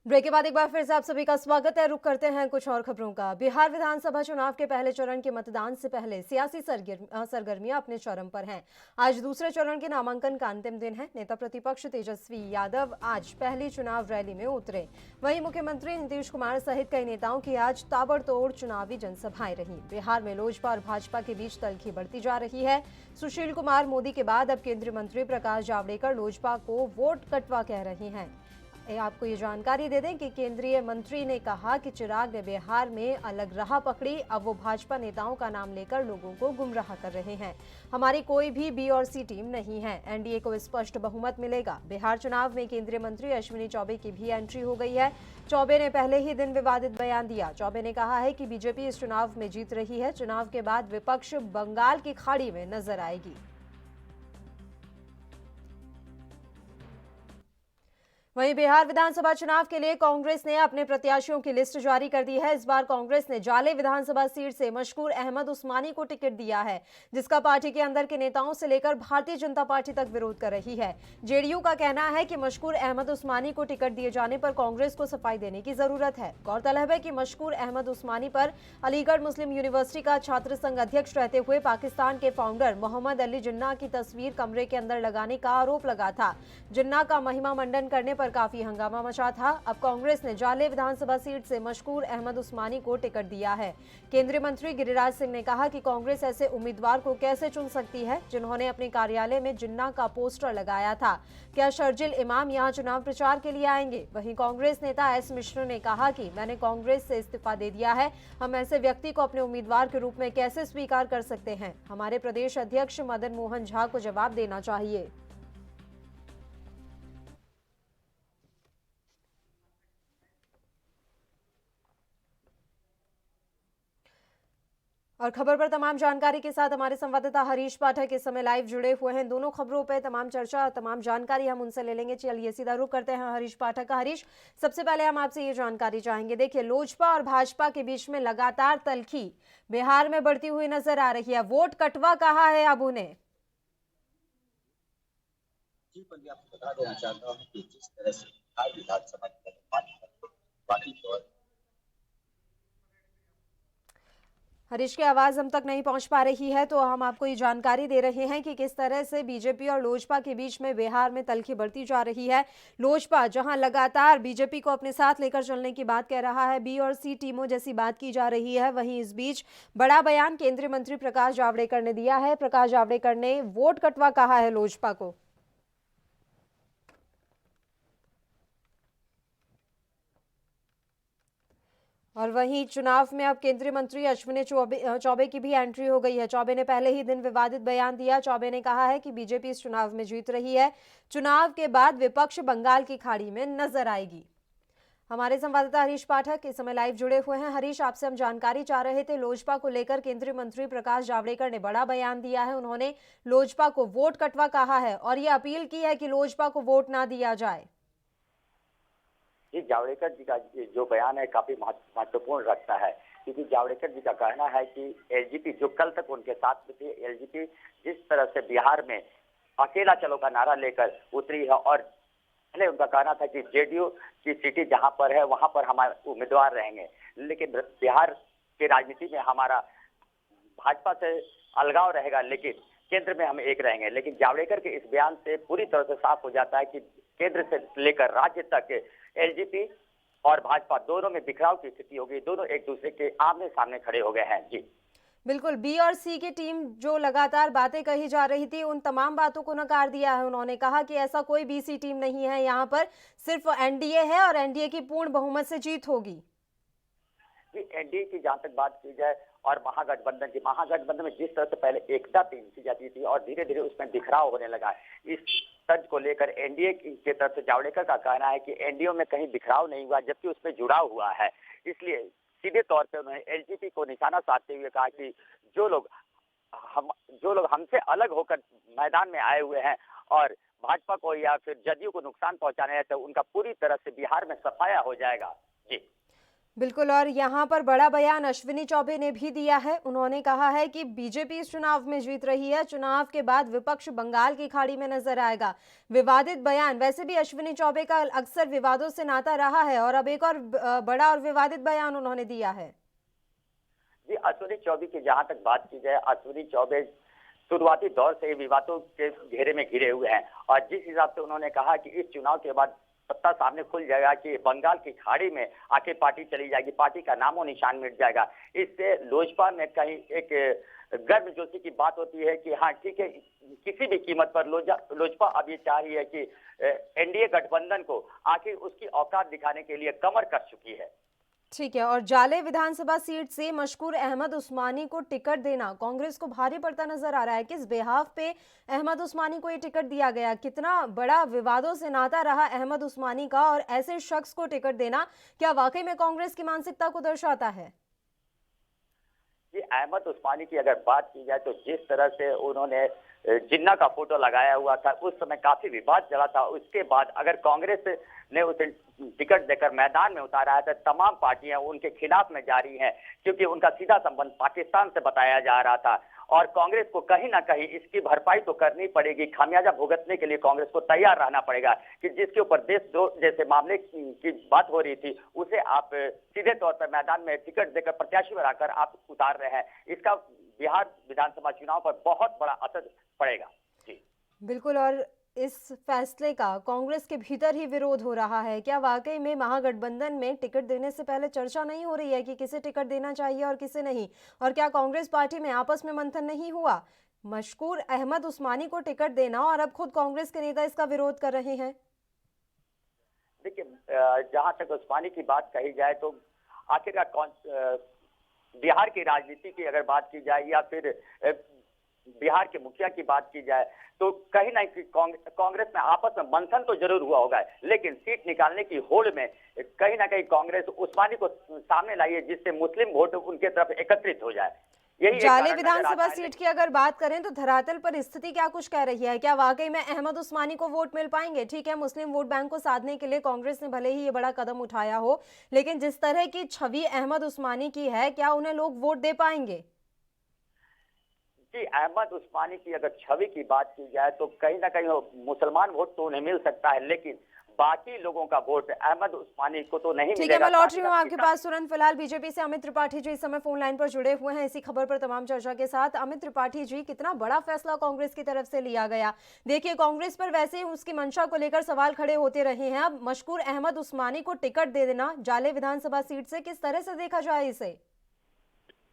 S1: ब्रेक के बाद एक बार फिर से आप सभी का स्वागत है। रुक करते हैं कुछ और खबरों का। बिहार विधानसभा चुनाव के पहले चरण के मतदान से पहले सियासी सरगर्मियां अपने चरम पर हैं। आज दूसरे चरण के नामांकन का अंतिम दिन है। नेता प्रतिपक्ष तेजस्वी यादव आज पहली चुनाव रैली में उतरे। वहीं मुख्यमंत्री नीतीश कुमार सहित कई नेताओं की आज ताबड़तोड़ चुनावी जनसभाएं रही। बिहार में लोजपा और भाजपा के बीच तल्खी बढ़ती जा रही है। सुशील कुमार मोदी के बाद अब केंद्रीय मंत्री प्रकाश जावड़ेकर लोजपा को वोट कटवा कह रहे हैं। आपको ये जानकारी दे दें कि केंद्रीय मंत्री ने कहा कि चिराग ने बिहार में अलग राह पकड़ी, अब वो भाजपा नेताओं का नाम लेकर लोगों को गुमराह कर रहे हैं। हमारी कोई भी बी और सी टीम नहीं है, एनडीए को स्पष्ट बहुमत मिलेगा। बिहार चुनाव में केंद्रीय मंत्री अश्विनी चौबे की भी एंट्री हो गई है। चौबे ने पहले ही दिन विवादित बयान दिया। चौबे ने कहा है कि बीजेपी इस चुनाव में जीत रही है, चुनाव के बाद विपक्ष बंगाल की खाड़ी में नजर आएगी। वहीं बिहार विधानसभा चुनाव के लिए कांग्रेस ने अपने प्रत्याशियों की लिस्ट जारी कर दी है। इस बार कांग्रेस ने जाले विधानसभा सीट से मशकूर अहमद उस्मानी को टिकट दिया है, जिसका पार्टी के अंदर के नेताओं से लेकर भारतीय जनता पार्टी तक विरोध कर रही है। जेडीयू का कहना है कि मशकूर अहमद उस्मानी को टिकट दिए जाने पर कांग्रेस को सफाई देने की जरूरत है। गौरतलब है कि मशकूर अहमद उस्मानी पर अलीगढ़ मुस्लिम यूनिवर्सिटी का छात्र संघ अध्यक्ष रहते हुए पाकिस्तान के फाउंडर मोहम्मद अली जिन्ना की तस्वीर कमरे के अंदर लगाने का आरोप लगा था। जिन्ना का महिमा मंडन करने पर काफी हंगामा मचा था। अब कांग्रेस ने जाले विधानसभा सीट से मशकूर अहमद उस्मानी को टिकट दिया है। केंद्रीय मंत्री गिरिराज सिंह ने कहा कि कांग्रेस ऐसे उम्मीदवार को कैसे चुन सकती है जिन्होंने अपने कार्यालय में जिन्ना का पोस्टर लगाया था। क्या शर्जिल इमाम यहां चुनाव प्रचार के लिए आएंगे? वहीं कांग्रेस नेता एस मिश्र ने कहा कि मैंने कांग्रेस से इस्तीफा दे दिया है, हम ऐसे व्यक्ति को अपने उम्मीदवार के रूप में कैसे स्वीकार कर सकते हैं? हमारे प्रदेश अध्यक्ष मदन मोहन झा को जवाब देना चाहिए। और खबर पर तमाम जानकारी के साथ हमारे संवाददाता हरीश पाठक इस समय लाइव जुड़े हुए हैं। दोनों खबरों पे तमाम चर्चा और तमाम जानकारी हम उनसे ले लेंगे। चलिए सीधा रुख करते हैं हरीश पाठक का। हरीश, सबसे पहले हम आपसे ये जानकारी चाहेंगे। देखिए, लोजपा और भाजपा के बीच में लगातार तल्खी बिहार में बढ़ती हुई नजर आ रही है। वोट कटवा कहा है अब उन्हें?
S9: जी, मैं आपको बता देना चाहता हूँ कि जिस तरह से विधानसभा
S1: हरीश की आवाज हम तक नहीं पहुंच पा रही है, तो हम आपको ये जानकारी दे रहे हैं कि किस तरह से बीजेपी और लोजपा के बीच में बिहार में तल्खी बढ़ती जा रही है। लोजपा जहां लगातार बीजेपी को अपने साथ लेकर चलने की बात कह रहा है, बी और सी टीमों जैसी बात की जा रही है, वहीं इस बीच बड़ा बयान केंद्रीय मंत्री प्रकाश जावड़ेकर ने दिया है। प्रकाश जावड़ेकर ने वोट कटवा कहा है लोजपा को। और वहीं चुनाव में अब केंद्रीय मंत्री अश्विनी चौबे की भी एंट्री हो गई है। चौबे ने पहले ही दिन विवादित बयान दिया। चौबे ने कहा है कि बीजेपी इस चुनाव में जीत रही है, चुनाव के बाद विपक्ष बंगाल की खाड़ी में नजर आएगी। हमारे संवाददाता हरीश पाठक इस समय लाइव जुड़े हुए हैं। हरीश, आपसे हम जानकारी चाह रहे थे, लोजपा को लेकर केंद्रीय मंत्री प्रकाश जावड़ेकर ने बड़ा बयान दिया है। उन्होंने लोजपा को वोट कटवा कहा है और ये अपील की है कि लोजपा को वोट ना दिया जाए।
S9: जी, जावड़ेकर जी का जो बयान है काफी महत्वपूर्ण रखता है, क्योंकि जावड़ेकर जी का कहना है कि एलजीपी जो कल तक उनके साथ में थी, एलजीपी जिस तरह से बिहार में अकेला चलो का नारा लेकर उतरी है, और पहले उनका कहना था कि जेडीयू की सीटें जहां पर है वहां पर हमारे उम्मीदवार रहेंगे, लेकिन बिहार के राजनीति में हमारा भाजपा से अलगाव रहेगा, लेकिन केंद्र में हम एक रहेंगे। लेकिन जावड़ेकर के इस बयान से पूरी तरह से साफ हो जाता है कि केंद्र से लेकर राज्य तक एलजीपी और भाजपा दोनों में बिखराव की स्थिति हो गई, दोनों एक दूसरे के आमने सामने खड़े हो गए हैं। जी
S1: बिल्कुल, बी और सी की टीम जो लगातार बातें कही जा रही थी, उन तमाम बातों को नकार दिया है। उन्होंने कहा कि ऐसा कोई बी सी टीम नहीं है, यहाँ पर सिर्फ एनडीए है और एनडीए की पूर्ण बहुमत से जीत होगी।
S9: एनडीए की जहां तक बात की जाए और महागठबंधन में जिस तरह से पहले एकता की जाती थी और धीरे धीरे उसमें बिखराव होने लगा, इस तर्ज को लेकर एनडीए की तरफ से जावड़ेकर का कहना है कि एनडीए में कहीं बिखराव नहीं हुआ, जबकि उसमें जुड़ाव हुआ है। इसलिए सीधे तौर पर उन्होंने एलजीपी को निशाना साधते हुए कहा कि जो लोग हमसे अलग होकर मैदान में आए हुए हैं और भाजपा को या फिर जदयू को नुकसान पहुंचाने हैं, तो उनका पूरी तरह से बिहार में सफाया हो जाएगा। जी
S1: बिल्कुल, और यहाँ पर बड़ा बयान अश्विनी चौबे ने भी दिया है। उन्होंने कहा है कि बीजेपी इस चुनाव में जीत रही है, चुनाव के बाद विपक्ष बंगाल की खाड़ी में नजर आएगा। विवादित बयान, वैसे भी अश्विनी चौबे का अक्सर विवादों से नाता रहा है और अब एक और बड़ा और विवादित बयान उन्होंने दिया है।
S9: जी, अश्विनी चौबे की जहां तक बात की जाए, अश्विनी चौबे शुरुआती दौर से विवादों के घेरे में घिरे हुए हैं, और जिस हिसाब से उन्होंने कहा कि इस चुनाव के बाद सत्ता सामने खुल जाएगा कि बंगाल की खाड़ी में आके पार्टी चली जाएगी, पार्टी का नामो निशान मिट जाएगा, इससे लोजपा में कहीं एक गर्मजोशी की बात होती है कि हाँ ठीक है, किसी भी कीमत पर लोजपा अब ये चाह रही है कि एनडीए गठबंधन को आखिर उसकी औकात दिखाने के लिए कमर कस चुकी है।
S1: ठीक है, और जाले विधानसभा सीट से मशकूर अहमद उस्मानी को टिकट देना कांग्रेस को भारी पड़ता नजर आ रहा है। किस बेहाफ पे अहमद उस्मानी को ये टिकट दिया गया? कितना बड़ा विवादों से नाता रहा अहमद उस्मानी का, और ऐसे शख्स को टिकट देना क्या वाकई में कांग्रेस की मानसिकता को दर्शाता है?
S9: जी, अहमद उस्मानी की अगर बात की जाए तो जिस तरह से उन्होंने जिन्ना का फोटो लगाया हुआ था, उस समय काफी विवाद चला था। उसके बाद अगर कांग्रेस ने उसे टिकट देकर मैदान में उतारा है, तो तमाम पार्टियां उनके खिलाफ में जारी हैं, क्योंकि उनका सीधा संबंध पाकिस्तान से बताया जा रहा था। और कांग्रेस को कहीं ना कहीं इसकी भरपाई तो करनी पड़ेगी, खामियाजा भुगतने के लिए कांग्रेस को तैयार रहना पड़ेगा कि जिसके ऊपर देशद्रोह जैसे मामले की बात हो रही थी, उसे आप सीधे तौर पर मैदान में टिकट देकर प्रत्याशी बनाकर आप उतार रहे हैं। इसका बिहार विधानसभा चुनाव पर बहुत बड़ा असर पड़ेगा। जी
S1: बिल्कुल। और इस फैसले का कांग्रेस के भीतर ही विरोध हो रहा है। क्या वाकई में महागठबंधन में टिकट देने से पहले चर्चा नहीं हो रही है कि किसे टिकट देना चाहिए और किसे नहीं? और क्या कांग्रेस पार्टी में आपस में मंथन नहीं हुआ? मशकूर अहमद उस्मानी को टिकट देना और अब खुद कांग्रेस के नेता इसका विरोध कर रहे हैं।
S9: देखिए, जहां तक उस्मानी की बात कही जाए तो आखिरकार बिहार की राजनीति की अगर बात की जाए या फिर बिहार के मुखिया की बात की जाए तो कहीं ना कहीं कांग्रेस में आपस में मंथन तो जरूर हुआ होगा, लेकिन सीट निकालने की होड़ में कहीं ना कहीं कांग्रेस उस्मानी को सामने लाई है, जिससे मुस्लिम वोट उनके तरफ एकत्रित हो जाए। यही
S1: जाले विधानसभा सीट की अगर बात करें तो धरातल पर स्थिति क्या कुछ कह रही है? क्या वाकई में अहमद उस्मानी को वोट मिल पाएंगे? ठीक है, मुस्लिम वोट बैंक को साधने के लिए कांग्रेस ने भले ही ये बड़ा कदम उठाया हो, लेकिन जिस तरह की छवि अहमद उस्मानी की है, क्या उन्हें लोग वोट दे पाएंगे?
S9: जी, अहमद उस्मानी की अगर छवि की बात की जाए तो कहीं ना कहीं मुसलमान वोट तो उन्हें मिल सकता है, लेकिन बाकी लोगों का वोट अहमद उस्मानी को तो नहीं
S1: ठीक है,
S9: मिलेगा।
S1: मैं लौट रही हूँ आपके पास तुरंत। फिलहाल बीजेपी से अमित त्रिपाठी जी इस समय फोन लाइन पर जुड़े हुए हैं इसी खबर पर तमाम चर्चा के साथ। अमित त्रिपाठी जी, कितना बड़ा फैसला कांग्रेस की तरफ से लिया गया? देखिए, कांग्रेस पर वैसे ही उसकी मंशा को लेकर सवाल खड़े होते रहे हैं। अब मशकूर अहमद उस्मानी को टिकट दे देना जाले विधानसभा सीट से, किस तरह से देखा जाए इसे?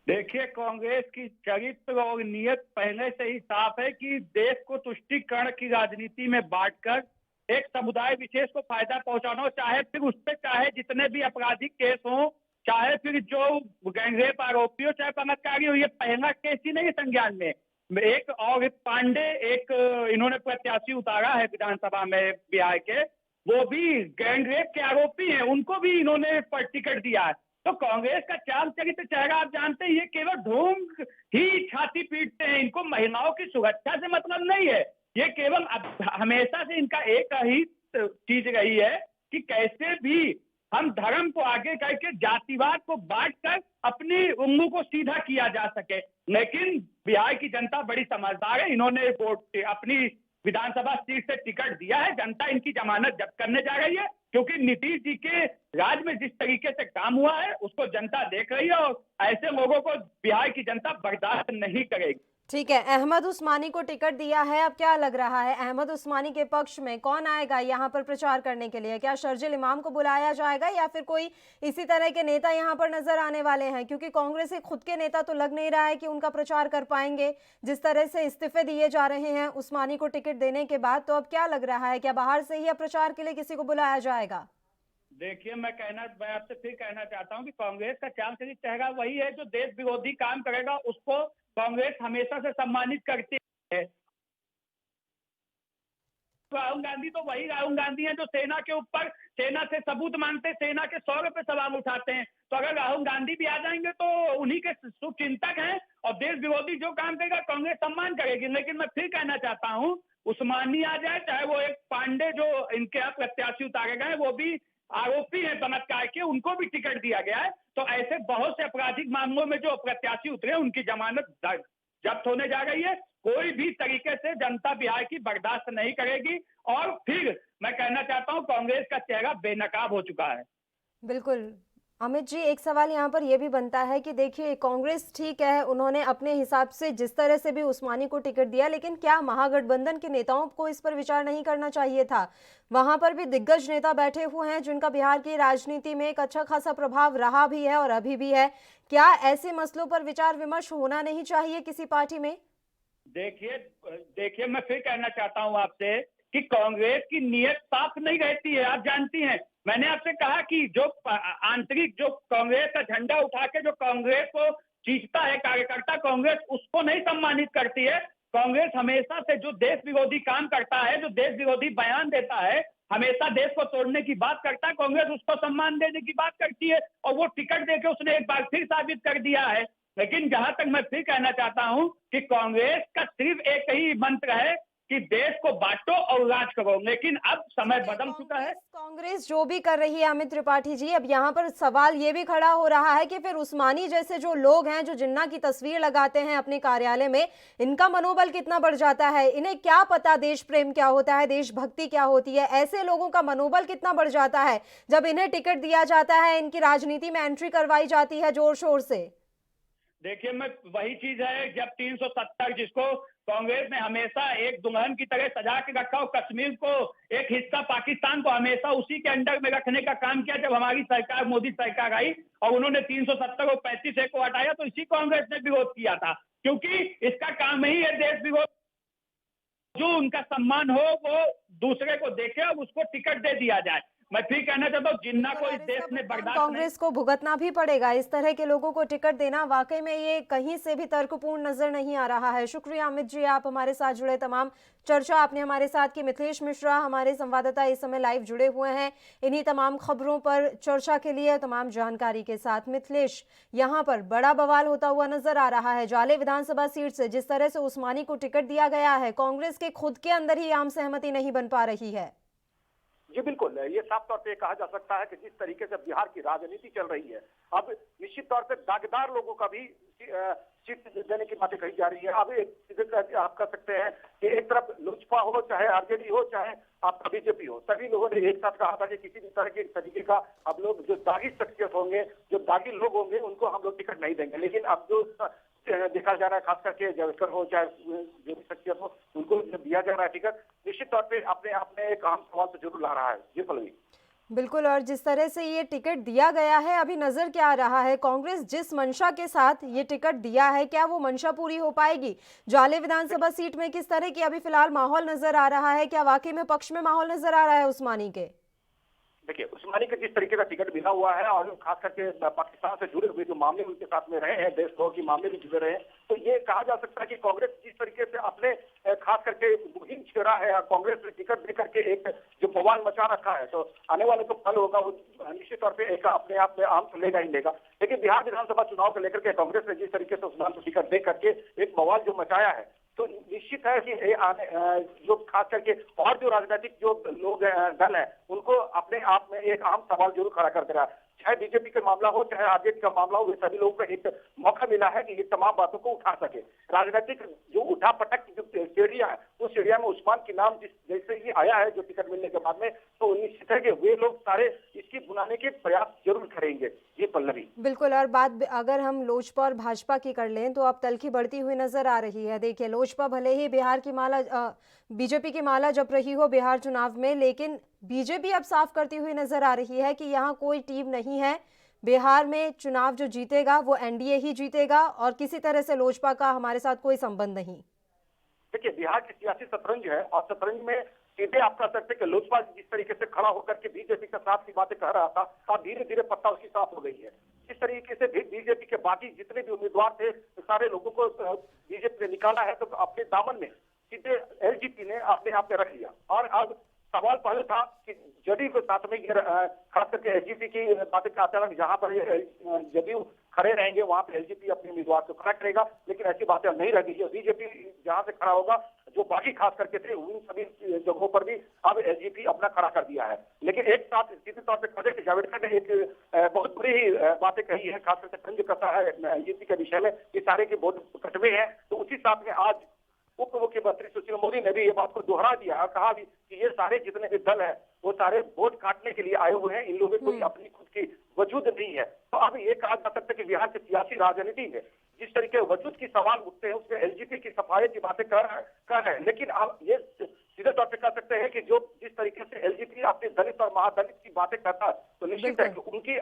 S10: देखिए, कांग्रेस की चरित्र और नीयत पहले से ही साफ है कि देश को तुष्टीकरण की राजनीति में बांटकर एक समुदाय विशेष को फायदा पहुंचाना हो, चाहे फिर उस पर चाहे जितने भी आपराधिक केस हो, चाहे फिर जो गैंगरेप आरोपी हो, चाहे बलात्कारी हो। ये पहला केस ही नहीं संज्ञान में। एक और पांडे एक इन्होंने प्रत्याशी उतारा है विधानसभा में बिहार के, वो भी गैंगरेप के आरोपी हैं, उनको भी इन्होंने टिकट दिया है। तो कांग्रेस का चाल चरित्र चेहरा आप जानते हैं, ये केवल ढोंग ही छाती पीटते हैं। इनको महिलाओं की सुरक्षा से मतलब नहीं है, ये केवल हमेशा से इनका एक ही चीज रही है कि कैसे भी हम धर्म को आगे करके जातिवाद को बांटकर अपनी उंगली को सीधा किया जा सके। लेकिन बिहार की जनता बड़ी समझदार है, इन्होंने वोट अपनी विधानसभा सीट से टिकट दिया है। जनता इनकी जमानत जब्त करने जा रही है, क्योंकि नीतीश जी के राज में जिस तरीके से काम हुआ है उसको जनता देख रही है, और ऐसे लोगों को बिहार की जनता बर्दाश्त नहीं करेगी।
S1: ठीक है, अहमद उस्मानी को टिकट दिया है, अब क्या लग रहा है अहमद उस्मानी के पक्ष में कौन आएगा यहाँ पर प्रचार करने के लिए? क्या शर्जिल इमाम को बुलाया जाएगा या फिर कोई इसी तरह के नेता यहाँ पर नजर आने वाले हैं? क्योंकि कांग्रेस के खुद के नेता तो लग नहीं रहा है कि उनका प्रचार कर पाएंगे, जिस तरह से इस्तीफे दिए जा रहे हैं उस्मानी को टिकट देने के बाद। तो अब क्या लग रहा है, क्या बाहर से ही प्रचार के लिए किसी को बुलाया जाएगा?
S10: देखिए, मैं आपसे फिर कहना चाहता हूं कि कांग्रेस का चाल चरित्र चेहरा वही है, जो देश विरोधी काम करेगा उसको कांग्रेस हमेशा से सम्मानित करती है। राहुल गांधी तो वही राहुल गांधी हैं जो सेना के ऊपर सेना से सबूत मांगते, सेना के 100 पे सवाल उठाते हैं। तो अगर राहुल गांधी भी आ जाएंगे तो उन्हीं के शुभचिंतक हैं, और देश विरोधी जो काम करेगा कांग्रेस सम्मान करेगी। लेकिन मैं फिर कहना चाहता हूँ, उस्मानी आ जाए, चाहे वो एक पांडे जो इनके यहाँ प्रत्याशी उतारे गए वो भी आरोपी हैं बलात्कार के, उनको भी टिकट दिया गया है। तो ऐसे बहुत से आपराधिक मामलों में जो प्रत्याशी उतरे उनकी जमानत जब्त होने जा रही है। कोई भी तरीके से जनता बिहार की बर्दाश्त नहीं करेगी। और फिर मैं कहना चाहता हूं, कांग्रेस का चेहरा बेनकाब हो चुका है।
S1: बिल्कुल अमित जी, एक सवाल यहाँ पर यह भी बनता है कि देखिए, कांग्रेस ठीक है, उन्होंने अपने हिसाब से जिस तरह से भी उस्मानी को टिकट दिया, लेकिन क्या महागठबंधन के नेताओं को इस पर विचार नहीं करना चाहिए था? वहां पर भी दिग्गज नेता बैठे हुए हैं जिनका बिहार की राजनीति में एक अच्छा खासा प्रभाव रहा भी है और अभी भी है। क्या ऐसे मसलों पर विचार विमर्श होना नहीं चाहिए किसी पार्टी में?
S10: देखिए, मैं फिर कहना चाहता हूं आपसे कि कांग्रेस की नीयत साफ नहीं रहती है। आप जानती हैं, मैंने आपसे कहा कि जो आंतरिक जो कांग्रेस का झंडा उठा के जो कांग्रेस को खींचता है कार्यकर्ता, कांग्रेस उसको नहीं सम्मानित करती है। कांग्रेस हमेशा से जो देश विरोधी काम करता है, जो देश विरोधी बयान देता है, हमेशा देश को तोड़ने की बात करता है, कांग्रेस उसको सम्मान देने की बात करती है। और वो टिकट देके उसने एक बार फिर साबित कर दिया है। लेकिन जहां तक मैं फिर कहना चाहता हूं कि कांग्रेस का सिर्फ एक ही मंत्र है कि देश को बांटो और राज करो, लेकिन अब समय बदल चुका है।
S1: कांग्रेस जो भी कर रही है अमित त्रिपाठी जी, अब यहाँ पर सवाल ये भी खड़ा हो रहा है कि फिर उस्मानी जैसे जो लोग हैं, जो जिन्ना की तस्वीर लगाते हैं अपने कार्यालय में, इनका मनोबल कितना बढ़ जाता है। इन्हें क्या पता देश प्रेम क्या होता है, देशभक्ति क्या होती है। ऐसे लोगों का मनोबल कितना बढ़ जाता है जब इन्हें टिकट दिया जाता है, इनकी राजनीति में एंट्री करवाई जाती है जोर शोर से।
S10: देखिए, मैं वही चीज है, जब 370 जिसको कांग्रेस ने हमेशा एक दुल्हन की तरह सजा के रखा और कश्मीर को एक हिस्सा पाकिस्तान को हमेशा उसी के अंडर में रखने का काम किया। जब हमारी सरकार, मोदी सरकार आई और उन्होंने 370 को 35 को हटाया, तो इसी कांग्रेस ने विरोध किया था, क्योंकि इसका काम ही है देश विरोध। जो उनका सम्मान हो वो दूसरे को देखे और उसको टिकट दे दिया जाए। मैं फिर कहना चाहता हूँ, जिन्ना को इस देश में बर्दाश्त
S1: कांग्रेस को भुगतना भी पड़ेगा। इस तरह के लोगों को टिकट देना वाकई में ये कहीं से भी तर्कपूर्ण नजर नहीं आ रहा है। शुक्रिया अमित जी, आप हमारे साथ जुड़े, तमाम चर्चा आपने हमारे साथ की। मिथिलेश मिश्रा हमारे संवाददाता इस समय लाइव जुड़े हुए हैं इन्हीं तमाम खबरों पर चर्चा के लिए, तमाम जानकारी के साथ। मिथिलेश, यहाँ पर बड़ा बवाल होता हुआ नजर आ रहा है। जाले विधानसभा सीट से जिस तरह से उस्मानी को टिकट दिया गया है, कांग्रेस के खुद के अंदर ही आम सहमति नहीं बन पा रही है।
S11: जी बिल्कुल, ये साफ तौर पे कहा जा सकता है कि जिस तरीके से बिहार की राजनीति चल रही है, अब निश्चित तौर पे दागदार लोगों का भी सीट देने की बातें कही जा रही है। अब आप कह सकते हैं कि एक तरफ लोजपा हो, चाहे आरजेडी हो, चाहे आपका बीजेपी हो, सभी लोगों ने एक साथ कहा था कि किसी भी तरह के तरीके का अब लोग जो दागी शख्सियत होंगे, जो दागी लोग होंगे, उनको हम लोग टिकट नहीं देंगे। लेकिन अब जो देखा जा रहा है, खास करके जावड़ेकर हो चाहे जो भी शख्सियत हो, उनको दिया जा रहा है टिकट, निश्चित तौर पे अपने आप में एक अहम सवाल तो जरूर ला रहा है। जी पल्लवी।
S1: बिल्कुल, और जिस तरह से ये टिकट दिया गया है, अभी नजर क्या आ रहा है, कांग्रेस जिस मंशा के साथ ये टिकट दिया है, क्या वो मंशा पूरी हो पाएगी? जाले विधानसभा सीट में किस तरह की अभी फिलहाल माहौल नजर आ रहा है? क्या वाकई में पक्ष में माहौल नजर आ रहा है उस्मानी के?
S11: देखिए, उस्मानी के जिस तरीके का टिकट मिला हुआ है और खास करके पाकिस्तान से जुड़े हुए जो मामले उनके साथ में रहे हैं, देशद्रोह के मामले भी जुड़े रहे हैं, तो ये कहा जा सकता है कि कांग्रेस जिस तरीके से अपने खास करके मुहिम छेड़ा है, कांग्रेस ने टिकट देकर के एक जो बवाल मचा रखा है, तो आने वाले जो फल होगा वो निश्चित तौर पर एक अपने आप में आम तो लेगा ही लेगा। लेकिन बिहार विधानसभा चुनाव को लेकर के कांग्रेस ने जिस तरीके से उस्मान को टिकट दे करके एक बवाल जो मचाया है, तो निश्चित है कि जो खास करके और जो राजनीतिक जो लोग दल है, उनको अपने आप में एक आम सवाल जरूर खड़ा कर दे रहा है। चाहे बीजेपी का मामला हो, चाहे आरजेडी का मामला हो, वे सभी लोगों को एक मौका मिला है कि ये तमाम बातों को उठा सके। राजनीतिक जो उठा पटक की जो सीढ़ियां है, उस सीढ़िया में उस्मान की नाम जैसे ही आया है जो टिकट मिलने के बाद में, तो निश्चित है कि वे लोग सारे इसकी बुलाने के प्रयास जरूर करेंगे। ये पल्लवी।
S1: बिल्कुल, और बात अगर हम लोजपा और भाजपा की कर लें तो अब तलखी बढ़ती हुई नजर आ रही है। देखिए, लोजपा भले ही बिहार की माला, बीजेपी की माला जप रही हो बिहार चुनाव में, लेकिन बीजेपी अब साफ करती हुई नजर आ रही है कि यहाँ कोई टीम नहीं है। बिहार में चुनाव जो जीतेगा वो एनडीए ही जीतेगा और किसी तरह से लोजपा का हमारे साथ कोई संबंध नहीं।
S11: देखिए, बिहार की सियासी शतरंज है और शतरंज में सीधे आप कह सकते हैं कि लोजपा जिस तरीके से खड़ा होकर के बीजेपी के साथ की बातें कह रहा था, अब धीरे धीरे पत्ता उसकी साफ हो गई है। इस तरीके से बीजेपी के बाकी जितने भी उम्मीदवार थे, सारे लोगों को बीजेपी ने निकाला है, तो अपने दामन में सीधे एलजेपी ने अपने आप में रख लिया। और अब सवाल पहले था कि जदयू के साथ में खास करके एलजेपी की बातें कहते हैं, जहां पर जदयू खड़े रहेंगे वहां पर एलजेपी अपने उम्मीदवार को खड़ा करेगा, लेकिन ऐसी बातें नहीं रही है। बीजेपी जहां से खड़ा होगा, जो बाकी खास करके थे उन सभी जगहों पर भी अब एलजेपी अपना खड़ा कर दिया है। लेकिन एक साथ सीधे तौर पर कहे कि जावड़ेकर ने एक बहुत बुरी ही बातें कही है, खास करके तंज कसा है एलजेपी के विषय में, ये सारे के बहुत कटवे हैं। तो उसी साथ में आज उप मुख्यमंत्री सुशील मोदी ने भी ये बात को दोहरा दिया और कहा भी कि ये सारे जितने भी दल है वो सारे वोट काटने के लिए आए हुए हैं, इन लोगों को अपनी खुद की वजूद नहीं है। तो अब ये कहा जा सकता है कि बिहार की सियासी राजनीति में जिस तरीके वजूद की सवाल उठते हैं, उसमें एलजेपी की सफाई की बातें कर रहे हैं। लेकिन अब ये सीधे तौर पर कह सकते हैं कि जो जिस तरीके से एलजेपी अपने दलित और महादलित की बातें करता है, तो निश्चित है कि उनकी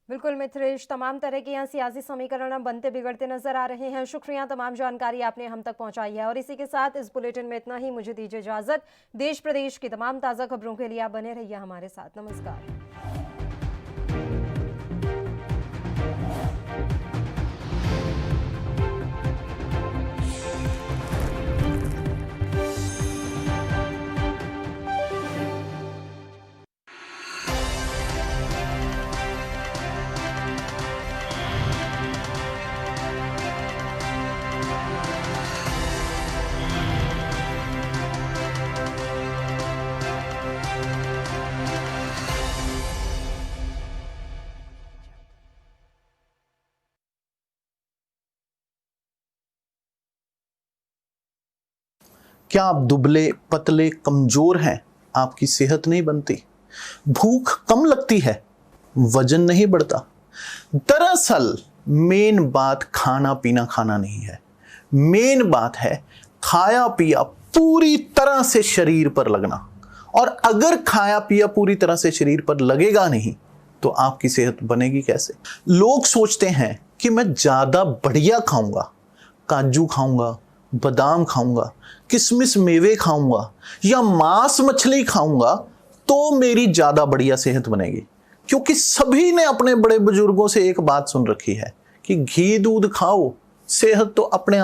S1: बिल्कुल मिथिलेश, तमाम तरह के यहाँ सियासी समीकरण बनते बिगड़ते नजर आ रहे हैं। शुक्रिया, तमाम जानकारी आपने हम तक पहुंचाई है। और इसी के साथ इस बुलेटिन में इतना ही। मुझे दीजिए इजाजत। देश प्रदेश की तमाम ताज़ा खबरों के लिए आप बने रहिए हमारे साथ। नमस्कार।
S5: क्या आप दुबले पतले कमजोर हैं, आपकी सेहत नहीं बनती? भूख कम लगती है, वजन नहीं बढ़ता? दरअसल मेन बात खाना पीना खाना नहीं है, मेन बात है खाया पिया पूरी तरह से शरीर पर लगना। और अगर खाया पिया पूरी तरह से शरीर पर लगेगा नहीं तो आपकी सेहत बनेगी कैसे? लोग सोचते हैं कि मैं ज्यादा बढ़िया खाऊंगा, काजू खाऊंगा, बादाम खाऊंगा, किशमिश मेवे खाऊंगा या मांस मछली खाऊंगा तो मेरी ज्यादा बढ़िया सेहत बनेगी। क्योंकि सभी ने अपने बड़े बुजुर्गों से एक बात सुन रखी है कि घी दूध खाओ, सेहत तो अपने